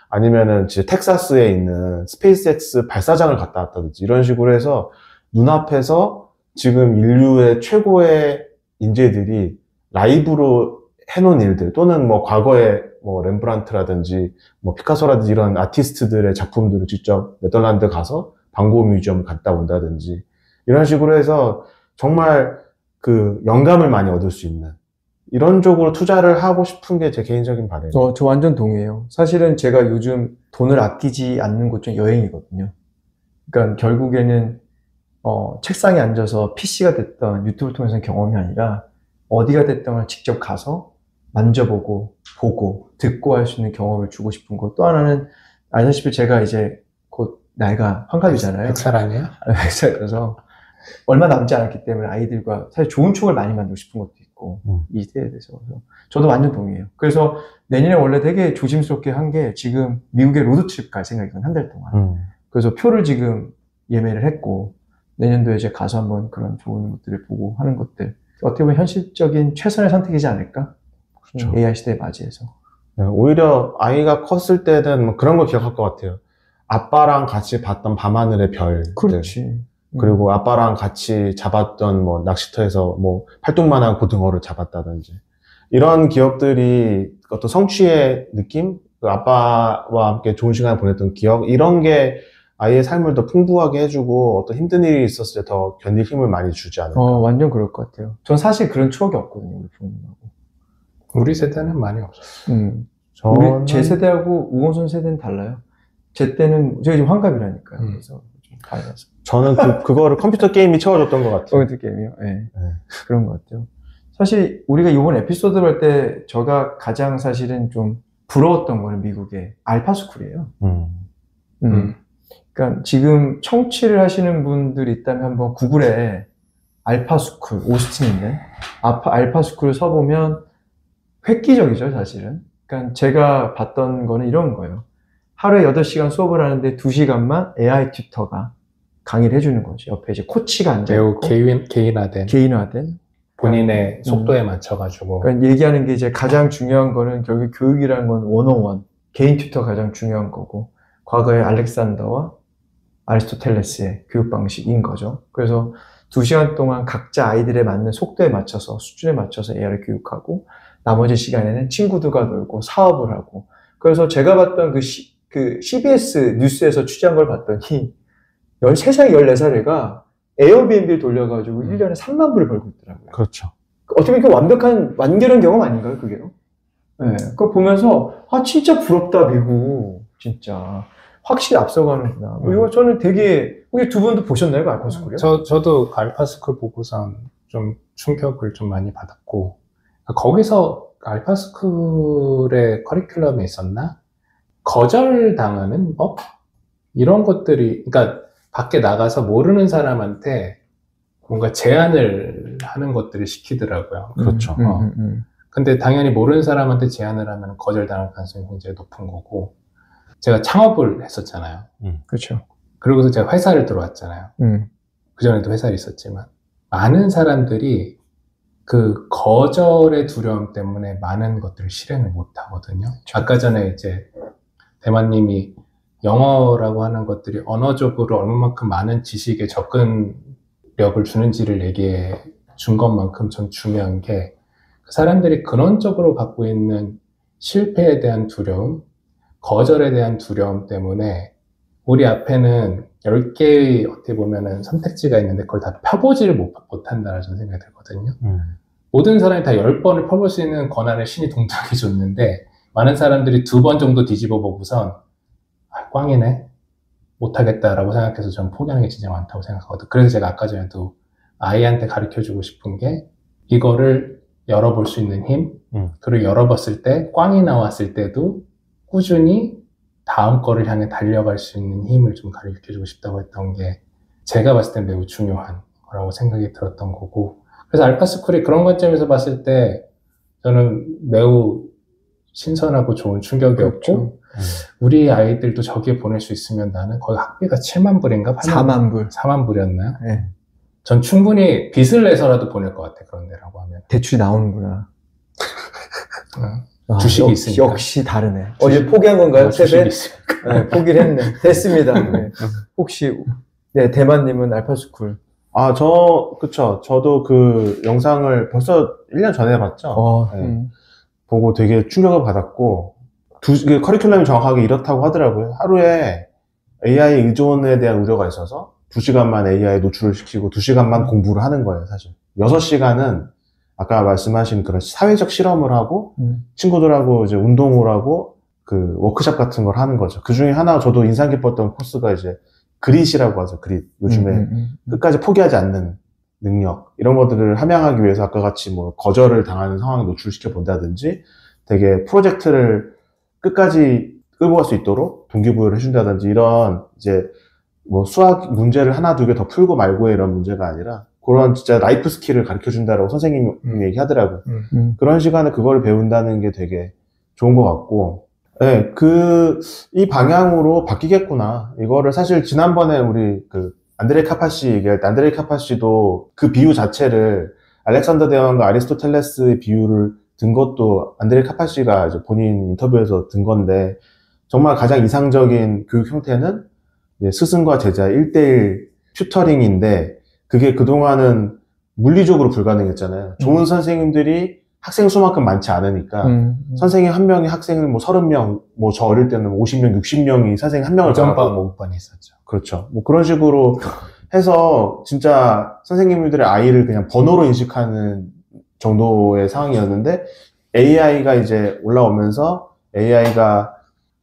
아니면은 진짜 텍사스에 있는 스페이스X 발사장을 갔다 왔다든지, 이런 식으로 해서 눈앞에서 지금 인류의 최고의 인재들이 라이브로 해놓은 일들, 또는 뭐 과거에 뭐 렘브란트라든지 뭐 피카소라든지 이런 아티스트들의 작품들을 직접 네덜란드 가서 방고 뮤지엄을 갔다 온다든지, 이런 식으로 해서 정말 영감을 많이 얻을 수 있는 이런 쪽으로 투자를 하고 싶은 게 제 개인적인 바람이에요. 저 완전 동의해요. 사실은 제가 요즘 돈을 아끼지 않는 곳 중 여행이거든요. 그러니까 결국에는 책상에 앉아서 PC가 됐던 유튜브를 통해서 경험이 아니라 어디가 됐든 직접 가서 만져보고 보고 듣고 할 수 있는 경험을 주고 싶은 거. 또 하나는 아시다시피 제가 이제 곧 나이가 환갑이잖아요. 100살. 100살이라서 얼마 남지 않았기 때문에 아이들과 사실 좋은 추억을 많이 만들고 싶은 것도 있고 이 시대에 대해서. 그래서 저도 완전 동의해요. 그래서 내년에 원래 되게 조심스럽게 한 게 지금 미국에 로드트립 갈 생각이거든요. 한 달 동안. 그래서 표를 지금 예매를 했고 내년도에 이제 가서 한번 그런 좋은 것들을 보고 하는 것들 어떻게 보면 현실적인 최선의 선택이지 않을까? 그렇죠. AI 시대에 맞이해서. 네, 오히려 아이가 컸을 때는 뭐 그런 거 기억할 것 같아요. 아빠랑 같이 봤던 밤하늘의 별들. 그렇지. 그리고 아빠랑 같이 잡았던 뭐 낚시터에서 뭐 팔뚝만한 고등어를 잡았다든지 이런 기억들이 어떤 성취의 느낌, 그 아빠와 함께 좋은 시간을 보냈던 기억 이런 게 아이의 삶을 더 풍부하게 해주고 어떤 힘든 일이 있었을 때 더 견딜 힘을 많이 주지 않을까. 완전 그럴 것 같아요. 전 사실 그런 추억이 없거든요, 우리 부모님하고. 우리 세대는 많이 없었어요. 제 세대하고 우원선 세대는 달라요. 제 때는 제가 지금 환갑이라니까요. 그래서 좀 달라서. 저는 그거를 컴퓨터 게임이 채워줬던 것 같아요. 컴퓨터 게임이요? 네. 그런 것 같아요. 사실 우리가 이번 에피소드 할 때 제가 가장 사실은 좀 부러웠던 거는 미국의 알파스쿨이에요. 그러니까 지금 청취를 하시는 분들이 있다면 한번 구글에 알파스쿨, 오스틴에 있는 알파스쿨을 써보면 획기적이죠, 사실은. 그러니까 제가 봤던 거는 이런 거예요. 하루에 8시간 수업을 하는데 2시간만 AI 튜터가 강의를 해주는 거죠. 옆에 이제 코치가 앉아있고. 매우 개인화된 본인의 속도에 맞춰가지고. 그러니까 얘기하는 게 이제 가장 중요한 거는 결국 교육이라는 건 원어원, 개인 튜터가 가장 중요한 거고, 과거에 알렉산더와 아리스토텔레스의 교육 방식인 거죠. 그래서 2시간 동안 각자 아이들에 맞는 속도에 맞춰서, 수준에 맞춰서 AI를 교육하고, 나머지 시간에는 친구들과 놀고 사업을 하고. 그래서 제가 봤던 그 CBS 뉴스에서 취재한 걸 봤더니 13살, 14살 에어비앤비를 돌려가지고 1년에 3만 불을 벌고 있더라고요. 그렇죠. 어떻게 보면 완결한 경험 아닌가요, 그게요? 네. 그거 보면서, 진짜 부럽다, 미국. 진짜. 확실히 앞서가는구나. 이거 저는 되게, 혹시 두 분도 보셨나요, 그 알파스쿨이요? 저도 알파스쿨 보고선 좀 충격을 좀 많이 받았고, 거기서 알파스쿨의 커리큘럼에 있었나? 거절당하는 법? 이런 것들이, 그러니까 밖에 나가서 모르는 사람한테 뭔가 제안을 하는 것들을 시키더라고요. 그렇죠. 근데 당연히 모르는 사람한테 제안을 하면 거절당할 가능성이 굉장히 높은 거고, 제가 창업을 했었잖아요. 그렇죠. 그러고서 제가 회사를 들어왔잖아요. 그전에도 회사에 있었지만, 많은 사람들이 그 거절의 두려움 때문에 많은 것들을 실행을 못 하거든요. 아까 전에 이제 대만님이 영어라고 하는 것들이 언어적으로 얼마만큼 많은 지식에 접근력을 주는지를 얘기해 준 것만큼 전 중요한 게 그 사람들이 근원적으로 갖고 있는 실패에 대한 두려움, 거절에 대한 두려움 때문에 우리 앞에는 10개의 어떻게 보면은 선택지가 있는데 그걸 다 펴보지를 못한다는 생각이 들거든요. 모든 사람이 다 10번을 펴볼 수 있는 권한을 신이 동등하게 줬는데 많은 사람들이 2번 정도 뒤집어 보고선 꽝이네, 못하겠다라고 생각해서 저는 포기하는 게 진짜 많다고 생각하거든요. 그래서 제가 아까 전에도 아이한테 가르쳐주고 싶은 게 이거를 열어볼 수 있는 힘, 그리고 열어봤을 때 꽝이 나왔을 때도 꾸준히 다음 거를 향해 달려갈 수 있는 힘을 좀 가르쳐주고 싶다고 했던 게 제가 봤을 때 매우 중요한 거라고 생각이 들었던 거고, 그래서 알파스쿨이 그런 관점에서 봤을 때 저는 매우 신선하고 좋은 충격이었고, 그렇죠. 우리 아이들도 저기에 보낼 수 있으면 나는 거의 학비가 7만 불인가? 4만 불. 4만 불이었나요? 네. 전 충분히 빚을 내서라도 보낼 것 같아, 그런 데라고 하면. 대출이 나오는구나. 주식이 있으니까. 역시 다르네. 어제 포기한 건가요? 주식이 있으니까. 네, 포기를 했네. 됐습니다. 네. 혹시, 네, 대만님은 알파스쿨. 그쵸. 저도 그 영상을 벌써 1년 전에 봤죠. 네. 보고 되게 충격을 받았고, 커리큘럼이 정확하게 이렇다고 하더라고요. 하루에 AI 의존에 대한 우려가 있어서 2시간만 AI 노출을 시키고 2시간만 공부를 하는 거예요, 사실. 6시간은 아까 말씀하신 그런 사회적 실험을 하고, 친구들하고 이제 운동을 하고, 그 워크숍 같은 걸 하는 거죠. 그 중에 하나 저도 인상 깊었던 코스가 이제 그릿이라고 하죠, 그릿. 요즘에 끝까지 포기하지 않는 능력. 이런 것들을 함양하기 위해서 아까 같이 뭐 거절을 당하는 상황에 노출시켜 본다든지 되게 프로젝트를 끝까지 끌고 갈 수 있도록 동기부여를 해준다든지 이런 이제 뭐 수학 문제를 하나 두 개 더 풀고 말고의 이런 문제가 아니라 그런 진짜 라이프 스킬을 가르쳐 준다라고 선생님이 얘기하더라고요. 그런 시간에 그걸 배운다는 게 되게 좋은 것 같고, 네, 이 방향으로 바뀌겠구나. 이거를 사실 지난번에 우리 안드레이 카파시 얘기할 때 안드레이 카파시도 그 비유 자체를 알렉산더 대왕과 아리스토텔레스의 비유를 든 것도 안드레이 카파시가 이제 본인 인터뷰에서 든 건데, 정말 가장 이상적인 교육 형태는 스승과 제자 1대1 튜터링인데, 그게 그동안은 물리적으로 불가능했잖아요. 좋은 선생님들이 학생 수만큼 많지 않으니까, 선생님 한 명이 학생을 뭐 30명, 뭐 저 어릴 때는 50명, 60명이 선생님 한 명을 전반 모국반이 있었죠. 그렇죠. 뭐 그런 식으로 해서 진짜 선생님들의 아이를 그냥 번호로 인식하는 정도의 상황이었는데, AI가 이제 올라오면서 AI가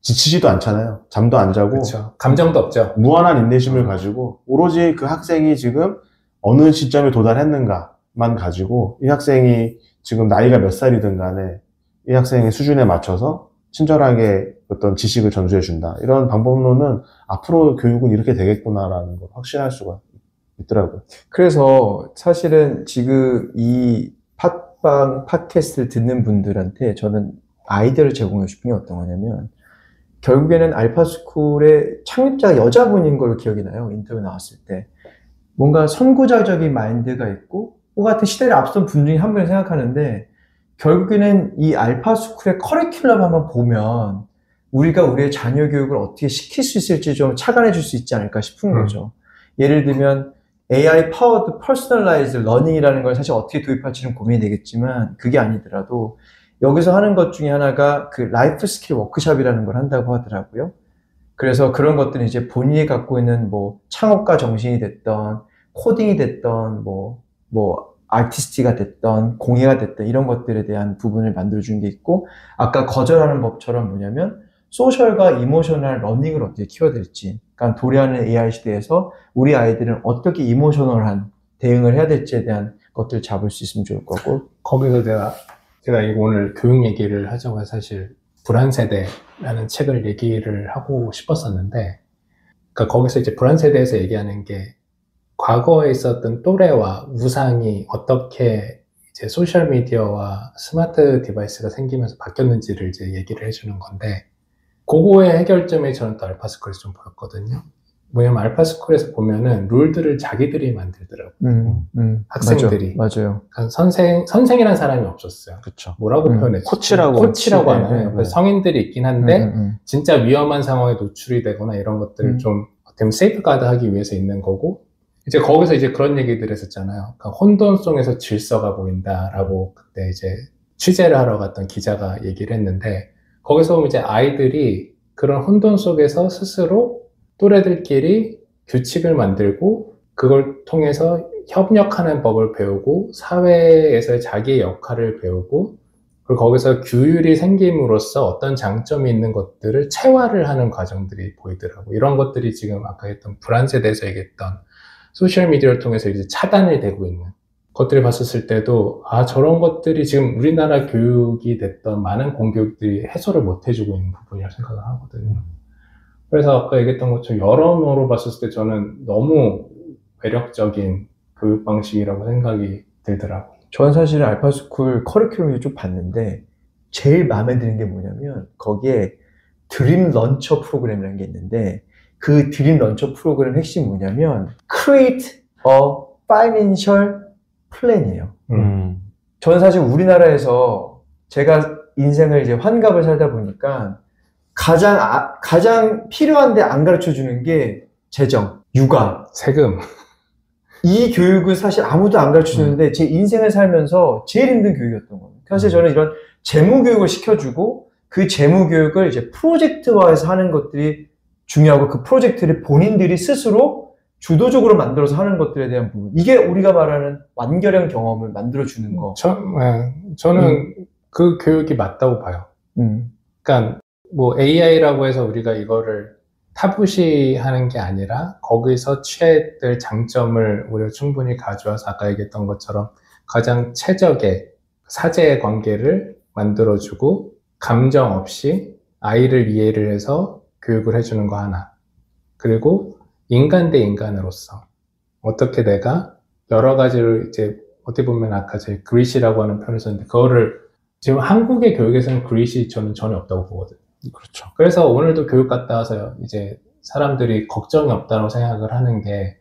지치지도 않잖아요. 잠도 안 자고. 그렇죠. 감정도 없죠. 무한한 인내심을 가지고 오로지 그 학생이 지금 어느 시점에 도달했는가만 가지고 이 학생이 지금 나이가 몇 살이든 간에 이 학생의 수준에 맞춰서 친절하게 어떤 지식을 전수해준다. 이런 방법론은 앞으로 교육은 이렇게 되겠구나라는 걸 확신할 수가 있더라고요. 그래서 사실은 지금 이 팟캐스트를 듣는 분들한테 저는 아이디어를 제공하고 싶은 게 어떤 거냐면, 결국에는 알파스쿨의 창립자가 여자분인 걸로 기억이 나요. 인터뷰 나왔을 때. 뭔가 선구자적인 마인드가 있고, 같은 시대를 앞선 분 중에 한 분이 생각하는데, 결국에는 이 알파스쿨의 커리큘럼 한번 보면, 우리가 우리의 자녀 교육을 어떻게 시킬 수 있을지 좀 착안해 줄 수 있지 않을까 싶은 거죠. 예를 들면, AI powered personalized learning이라는 걸 사실 어떻게 도입할지는 고민이 되겠지만, 그게 아니더라도, 여기서 하는 것 중에 하나가 그 라이프 스킬 워크숍이라는 걸 한다고 하더라고요. 그래서 그런 것들은 이제 본인이 갖고 있는 뭐 창업가 정신이 됐던, 코딩이 됐던, 뭐 아티스트가 됐던, 공예가 됐던 이런 것들에 대한 부분을 만들어준 게 있고, 아까 거절하는 법처럼 뭐냐면 소셜과 이모셔널 러닝을 어떻게 키워야 될지, 그러니까 도래하는 AI 시대에서 우리 아이들은 어떻게 이모셔널한 대응을 해야 될지에 대한 것들을 잡을 수 있으면 좋을 거고. 거기서 제가 오늘 교육 얘기를 하자고 해서 사실 불안세대라는 책을 얘기를 하고 싶었었는데, 그러니까 거기서 이제 불안세대에서 얘기하는 게 과거에 있었던 또래와 우상이 어떻게 이제 소셜미디어와 스마트 디바이스가 생기면서 바뀌었는지를 이제 얘기를 해주는 건데, 그거의 해결점이 저는 또 알파스쿨에서 좀 보였거든요. 뭐냐면 알파스쿨에서 보면은 룰들을 자기들이 만들더라고요. 학생들이. 맞아요. 그러니까 선생이라는 사람이 없었어요. 그렇죠. 뭐라고 표현했지? 코치라고 하나요. 네. 성인들이 있긴 한데 진짜 위험한 상황에 노출이 되거나 이런 것들을 좀 어떻게 세이프가드 하기 위해서 있는 거고, 이제 거기서 이제 그런 얘기들 했었잖아요. 그러니까 혼돈 속에서 질서가 보인다라고 그때 이제 취재를 하러 갔던 기자가 얘기를 했는데, 거기서 보면 이제 아이들이 그런 혼돈 속에서 스스로 또래들끼리 규칙을 만들고 그걸 통해서 협력하는 법을 배우고 사회에서의 자기의 역할을 배우고, 그리고 거기서 규율이 생김으로써 어떤 장점이 있는 것들을 체화를 하는 과정들이 보이더라고요. 이런 것들이 지금 아까 했던 불안세대에서 얘기했던 소셜미디어를 통해서 이제 차단이 되고 있는 것들을 봤었을 때도, 저런 것들이 지금 우리나라 교육이 됐던 많은 공교육들이 해소를 못 해주고 있는 부분이라고 생각을 하거든요. 그래서 아까 얘기했던 것처럼 여러모로 봤었을 때 저는 너무 매력적인 교육 방식이라고 생각이 들더라고요. 저는 사실은 알파스쿨 커리큘럼을 쭉 봤는데 제일 마음에 드는 게 뭐냐면, 거기에 드림 런처 프로그램이라는 게 있는데, 그 드림 런처 프로그램 핵심이 뭐냐면 Create a Financial Plan이에요. 저는 사실 우리나라에서 제가 인생을 이제 환갑을 살다 보니까 가장 필요한데 안 가르쳐 주는 게 재정, 육아, 세금. 이 교육을 사실 아무도 안 가르쳐 주는데 제 인생을 살면서 제일 힘든 교육이었던 겁니다. 사실 저는 이런 재무 교육을 시켜주고 그 재무 교육을 이제 프로젝트화해서 하는 것들이 중요하고, 그 프로젝트를 본인들이 스스로 주도적으로 만들어서 하는 것들에 대한 부분, 이게 우리가 말하는 완결형 경험을 만들어주는 거. 저는 그 교육이 맞다고 봐요. 그러니까 뭐 AI라고 해서 우리가 이거를 타부시하는 게 아니라 거기서 취해야 될 장점을 우리가 충분히 가져와서 아까 얘기했던 것처럼 가장 최적의 사제의 관계를 만들어주고 감정 없이 아이를 이해를 해서 교육을 해주는 거 하나. 그리고 인간 대 인간으로서 어떻게 내가 여러 가지를 이제 어떻게 보면 아까 제 그릿이라고 하는 표현을 썼는데 그거를 지금 한국의 교육에서는 그릿이 저는 전혀 없다고 보거든요. 그렇죠. 그래서 오늘도 교육 갔다 와서 이제 사람들이 걱정이 없다고 생각을 하는 게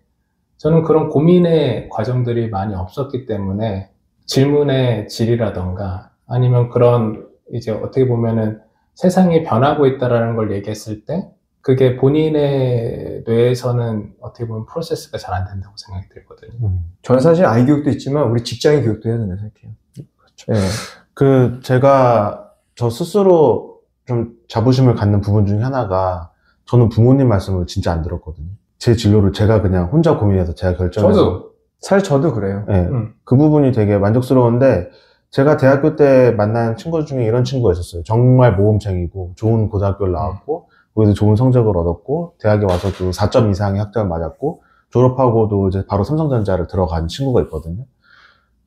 저는 그런 고민의 과정들이 많이 없었기 때문에 질문의 질이라던가 아니면 그런 이제 어떻게 보면은 세상이 변하고 있다라는 걸 얘기했을 때 그게 본인의 뇌에서는 어떻게 보면 프로세스가 잘 안 된다고 생각이 들거든요. 저는 사실 아이 교육도 있지만 우리 직장인 교육도 해야 된다고 생각해요. 그렇죠. 네. 제가 저 스스로 좀 자부심을 갖는 부분 중에 하나가 저는 부모님 말씀을 진짜 안 들었거든요. 제 진로를 제가 그냥 혼자 고민해서 제가 결정해서. 저도. 사실 저도 그래요. 네, 그 부분이 되게 만족스러운데 제가 대학교 때 만난 친구 중에 이런 친구가 있었어요. 정말 모험생이고 좋은 고등학교를 나왔고 거기서 좋은 성적을 얻었고 대학에 와서 또 4점 이상의 학점을 맞았고 졸업하고도 이제 바로 삼성전자를 들어간 친구가 있거든요.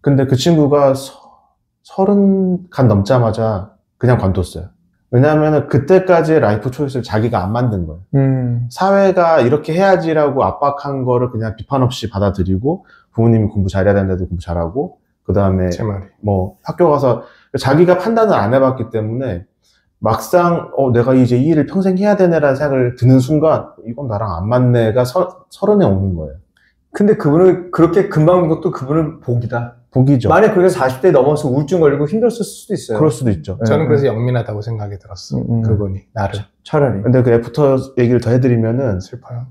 근데 그 친구가 30간 넘자마자 그냥 관뒀어요. 왜냐하면 그때까지의 라이프 초이스를 자기가 안 만든 거예요. 사회가 이렇게 해야지라고 압박한 거를 그냥 비판 없이 받아들이고 부모님이 공부 잘해야 되는데도 공부 잘하고 그 다음에 뭐 학교 가서 자기가 판단을 안 해봤기 때문에 막상 내가 이제 이 일을 평생 해야 되네라는 생각을 드는 순간 이건 나랑 안 맞네가 서른에 오는 거예요. 근데 그분을 그렇게 금방 온 것도 그분은 복이다. 복이죠. 만약 그게 40대 넘어서 우울증 걸리고 힘들었을 수도 있어요. 그럴 수도 있죠. 저는 그래서 영민하다고 생각이 들었어. 그분이 나를. 차라리. 근데 그 애프터 얘기를 더 해드리면은 슬퍼요.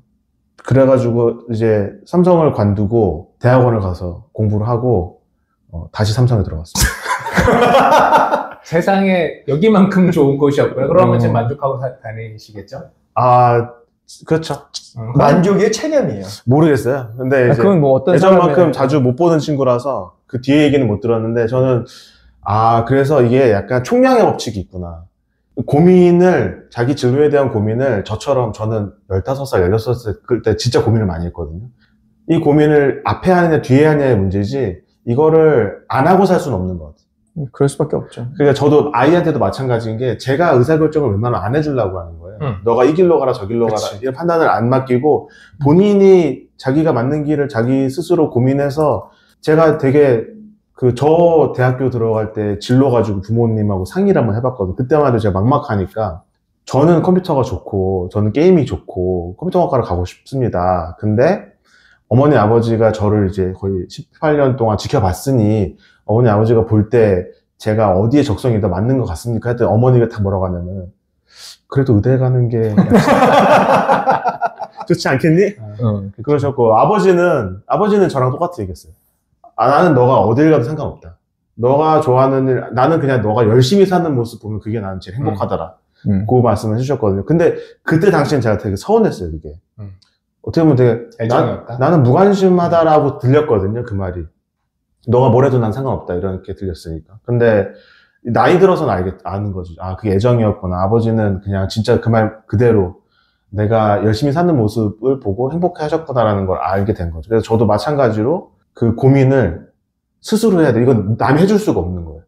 그래가지고 이제 삼성을 관두고 대학원을 가서 공부를 하고 다시 삼성에 들어갔습니다. 세상에 여기만큼 좋은 곳이 없고요. 그러면 지금 만족하고 다니시겠죠? 아, 그렇죠. 만족의 체념이에요. 모르겠어요. 근데 이제 그건 뭐 어떤 예전만큼 사람의... 자주 못 보는 친구라서 그 뒤에 얘기는 못 들었는데 저는 그래서 이게 약간 총량의 법칙이 있구나. 고민을 자기 진로에 대한 고민을 저처럼 저는 15살, 16살 그때 진짜 고민을 많이 했거든요. 이 고민을 앞에 하느냐 뒤에 하느냐의 문제지 이거를 안 하고 살 수는 없는 것 같아요. 그럴 수밖에 없죠. 그러니까 저도 아이한테도 마찬가지인 게 제가 의사결정을 웬만하면 안 해주려고 하는 거예요. 너가 이 길로 가라 저 길로 가라 이런 판단을 안 맡기고 본인이 자기가 맞는 길을 자기 스스로 고민해서 제가 되게 저 대학교 들어갈 때 진로 가지고 부모님하고 상의를 한번 해봤거든요. 그때만 해도 제가 막막하니까 저는 컴퓨터가 좋고 저는 게임이 좋고 컴퓨터학과를 가고 싶습니다. 근데 어머니 아버지가 저를 이제 거의 18년 동안 지켜봤으니 어머니 아버지가 볼 때 제가 어디에 적성이 더 맞는 것 같습니까? 했더니 어머니가 다 뭐라고 하냐면 그래도 의대 가는 게 좋지 않겠니? 그러셨고 아버지는 저랑 똑같이 얘기했어요. 나는 너가 어딜 가도 상관없다. 너가 좋아하는 일, 나는 그냥 너가 열심히 사는 모습 보면 그게 나는 제일 행복하더라. 그 말씀을 해주셨거든요. 근데 그때 당시엔 제가 되게 서운했어요, 그게. 어떻게 보면 되게 나는 무관심하다라고 들렸거든요, 그 말이. 너가 뭘 해도 난 상관없다 이렇게 들렸으니까. 근데 나이 들어서는 아는 거지. 그게 애정이었구나. 아버지는 그냥 진짜 그 말 그대로 내가 열심히 사는 모습을 보고 행복해 하셨구나라는 걸 알게 된 거죠. 그래서 저도 마찬가지로 그 고민을 스스로 해야 돼. 이건 남이 해줄 수가 없는 거예요.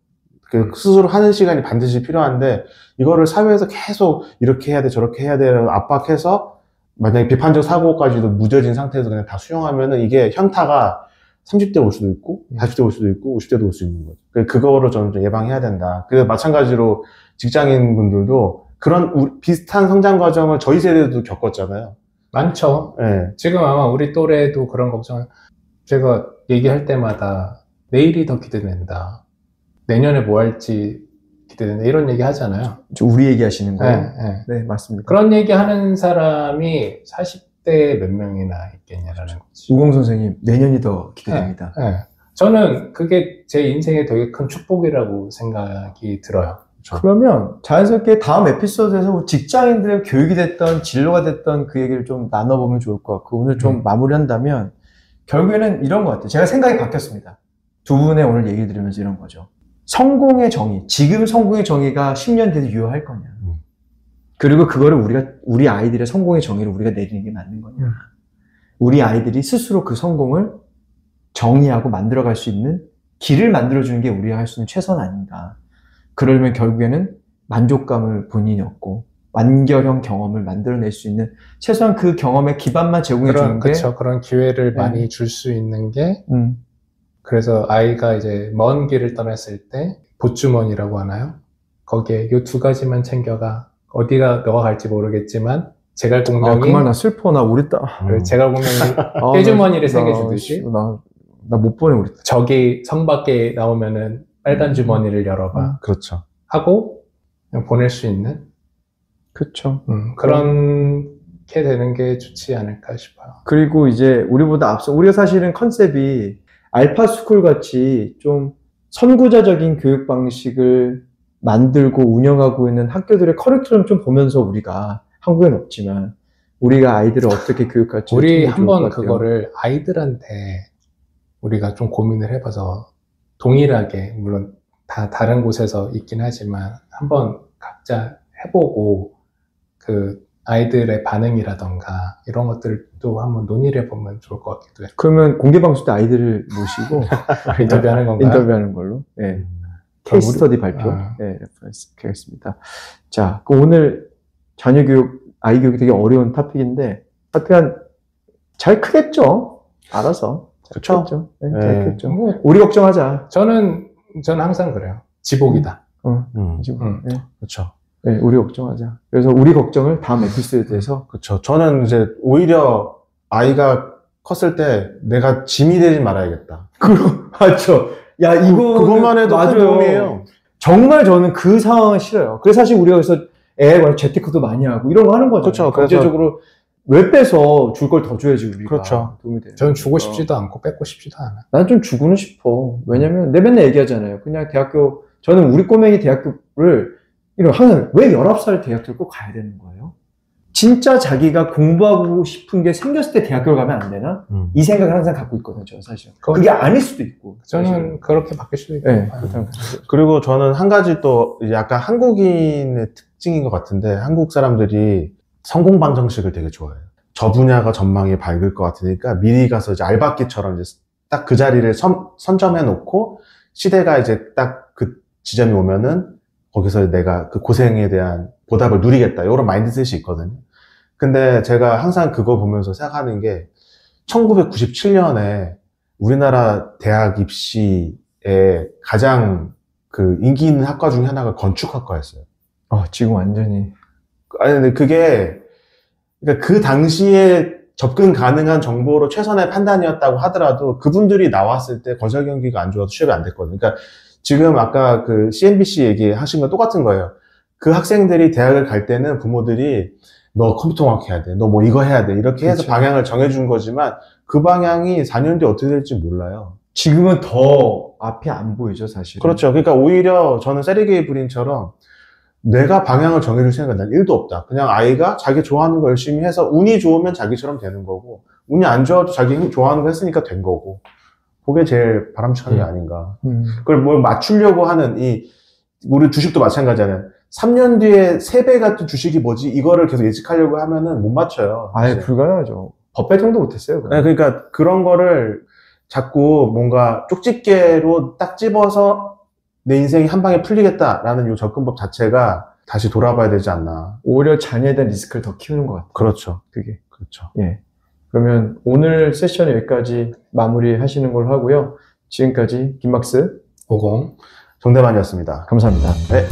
스스로 하는 시간이 반드시 필요한데 이거를 사회에서 계속 이렇게 해야 돼 저렇게 해야 돼 라고 압박해서 만약에 비판적 사고까지도 무뎌진 상태에서 그냥 다 수용하면은 이게 현타가 30대 올 수도 있고 40대 올 수도 있고 50대도 올 수 있는 거죠. 그거를 저는 좀 예방해야 된다. 그래서 마찬가지로 직장인 분들도 그런 비슷한 성장 과정을 저희 세대도 겪었잖아요. 많죠. 네. 지금 아마 우리 또래도 그런 걱정 제가 얘기할 때마다 내일이 더 기대된다. 내년에 뭐 할지 기대된다. 이런 얘기 하잖아요. 우리 얘기하시는 거예요? 네, 맞습니다. 그런 얘기 하는 사람이 40대 몇 명이나 있겠냐라는 거지. 우공 선생님, 내년이 더 기대됩니다. 네. 저는 그게 제 인생에 되게 큰 축복이라고 생각이 들어요. 그러면 자연스럽게 다음 에피소드에서 직장인들의 교육이 됐던 진로가 됐던 그 얘기를 좀 나눠보면 좋을 것 같고 오늘 좀 마무리한다면 결국에는 이런 것 같아요. 제가 생각이 바뀌었습니다. 두 분의 오늘 얘기 들으면서 이런 거죠. 성공의 정의, 지금 성공의 정의가 10년 뒤에도 유효할 거냐. 그리고 그거를 우리 아이들의 성공의 정의를 우리가 내리는 게 맞는 거냐. 우리 아이들이 스스로 그 성공을 정의하고 만들어갈 수 있는 길을 만들어주는 게 우리가 할 수 있는 최선 아닌가. 그러려면 결국에는 만족감을 본인이 얻고 완결형 경험을 만들어낼 수 있는 최소한 그 경험의 기반만 제공해 주는 게 그쵸. 그런 기회를 네. 많이 줄 수 있는 게 그래서 아이가 이제 먼 길을 떠났을 때 보주머니라고 하나요? 거기에 요 두 가지만 챙겨가. 어디가 너가 갈지 모르겠지만 제갈 공명이 그 말 나 슬퍼. 나 우리 딸. 제갈 공명이 떼주머니를 세게 주듯이 나 못 보내 우리 딸. 저기 성 밖에 나오면은 빨간 주머니를 열어봐. 그렇죠. 하고 그냥 보낼 수 있는 그쵸. 그렇게 되는 게 좋지 않을까 싶어요. 그리고 이제 우리보다 앞서 우리가 사실은 컨셉이 알파스쿨 같이 좀 선구자적인 교육 방식을 만들고 운영하고 있는 학교들의 커리큘럼 좀 보면서 우리가 한국엔 없지만 우리가 아이들을 어떻게 교육할지 우리 좀 한번 좋을 것 같아요. 그거를 아이들한테 우리가 좀 고민을 해봐서 동일하게 물론 다 다른 곳에서 있긴 하지만 한번 각자 해보고 그 아이들의 반응이라던가 이런 것들도 한번 논의를 해보면 좋을 것 같기도 해요. 그러면 공개 방송 때 아이들을 모시고 인터뷰하는 건가요? 인터뷰하는 걸로. 네. 케이스 스터디 발표. 아. 네, 레퍼런스 하겠습니다. 자, 그 오늘 자녀 교육, 아이 교육이 되게 어려운 토픽인데 하여튼 잘 크겠죠. 알아서. 잘 크겠죠. 네, 잘 네. 크겠죠. 우리 걱정하자. 저는 항상 그래요. 지복이다. 지금. 네. 그렇죠. 네, 우리 걱정하자. 그래서 우리 걱정을 다음 에피소드에서 그렇죠. 저는 이제 오히려 아이가 컸을 때 내가 짐이 되지 말아야겠다. 맞죠. 야, 이거 그것만 해도 큰 도움이에요. 정말 저는 그 상황은 싫어요. 그래서 사실 우리가 그래서 애 재테크도 많이 하고 이런 거 하는 거죠. 그렇죠. 경제적으로 왜 빼서 줄 걸 더 줘야지 우리가. 그렇죠. 도움이 돼요. 저는 주고 싶지도 않고 뺏고 싶지도 않아요. 난 좀 주고는 싶어. 왜냐면 내가 맨날 얘기하잖아요. 그냥 대학교, 저는 우리 꼬맹이 대학교를 항상 왜 19살 대학교를 꼭 가야 되는 거예요? 진짜 자기가 공부하고 싶은 게 생겼을 때 대학교를 가면 안 되나? 이 생각을 항상 갖고 있거든요, 저는 사실. 그게 아닐 수도 있고. 저는 사실은. 그렇게 바뀔 수도 있고. 네, 그리고 저는 한 가지 또 이제 약간 한국인의 특징인 것 같은데 한국 사람들이 성공 방정식을 되게 좋아해요. 저 분야가 전망이 밝을 것 같으니까 미리 가서 이제 알바끼처럼 이제 딱 그 자리를 선점해 놓고 시대가 이제 딱 그 지점이 오면은 거기서 내가 그 고생에 대한 보답을 누리겠다. 이런 마인드셋이 있거든요. 근데 제가 항상 그거 보면서 생각하는 게 1997년에 우리나라 대학 입시에 가장 그 인기 있는 학과 중에 하나가 건축학과였어요. 지금 완전히. 아니, 근데 그게, 그러니까 그 당시에 접근 가능한 정보로 최선의 판단이었다고 하더라도 그분들이 나왔을 때 거절 경기가 안 좋아서 취업이 안 됐거든요. 그러니까 지금 아까 그 CNBC 얘기하신 건 똑같은 거예요. 그 학생들이 대학을 갈 때는 부모들이 너 컴퓨터공학 해야 돼. 너 뭐 이거 해야 돼. 이렇게 해서 그쵸. 방향을 정해준 거지만 그 방향이 4년 뒤에 어떻게 될지 몰라요. 지금은 더 앞이 안 보이죠, 사실. 그렇죠. 그러니까 오히려 저는 세르게이 브린처럼 내가 방향을 정해줄 생각은 난 1도 없다. 그냥 아이가 자기 좋아하는 거 열심히 해서 운이 좋으면 자기처럼 되는 거고 운이 안 좋아도 자기 좋아하는 거 했으니까 된 거고 그게 제일 바람직한 게 아닌가. 그걸 뭘 맞추려고 하는 우리 주식도 마찬가지잖아요. 3년 뒤에 3배 같은 주식이 뭐지? 이거를 계속 예측하려고 하면은 못 맞춰요. 아예 불가능하죠. 법배정도 못했어요. 네, 그러니까 그런 거를 자꾸 뭔가 쪽집게로 딱 집어서 내 인생이 한 방에 풀리겠다라는 이 접근법 자체가 다시 돌아봐야 되지 않나. 오히려 자녀에 대한 리스크를 더 키우는 것 같아요. 그렇죠. 그게. 그렇죠. 예. 그러면 오늘 세션은 여기까지 마무리 하시는 걸로 하고요. 지금까지 김막스 50 정대만이었습니다. 감사합니다. 네.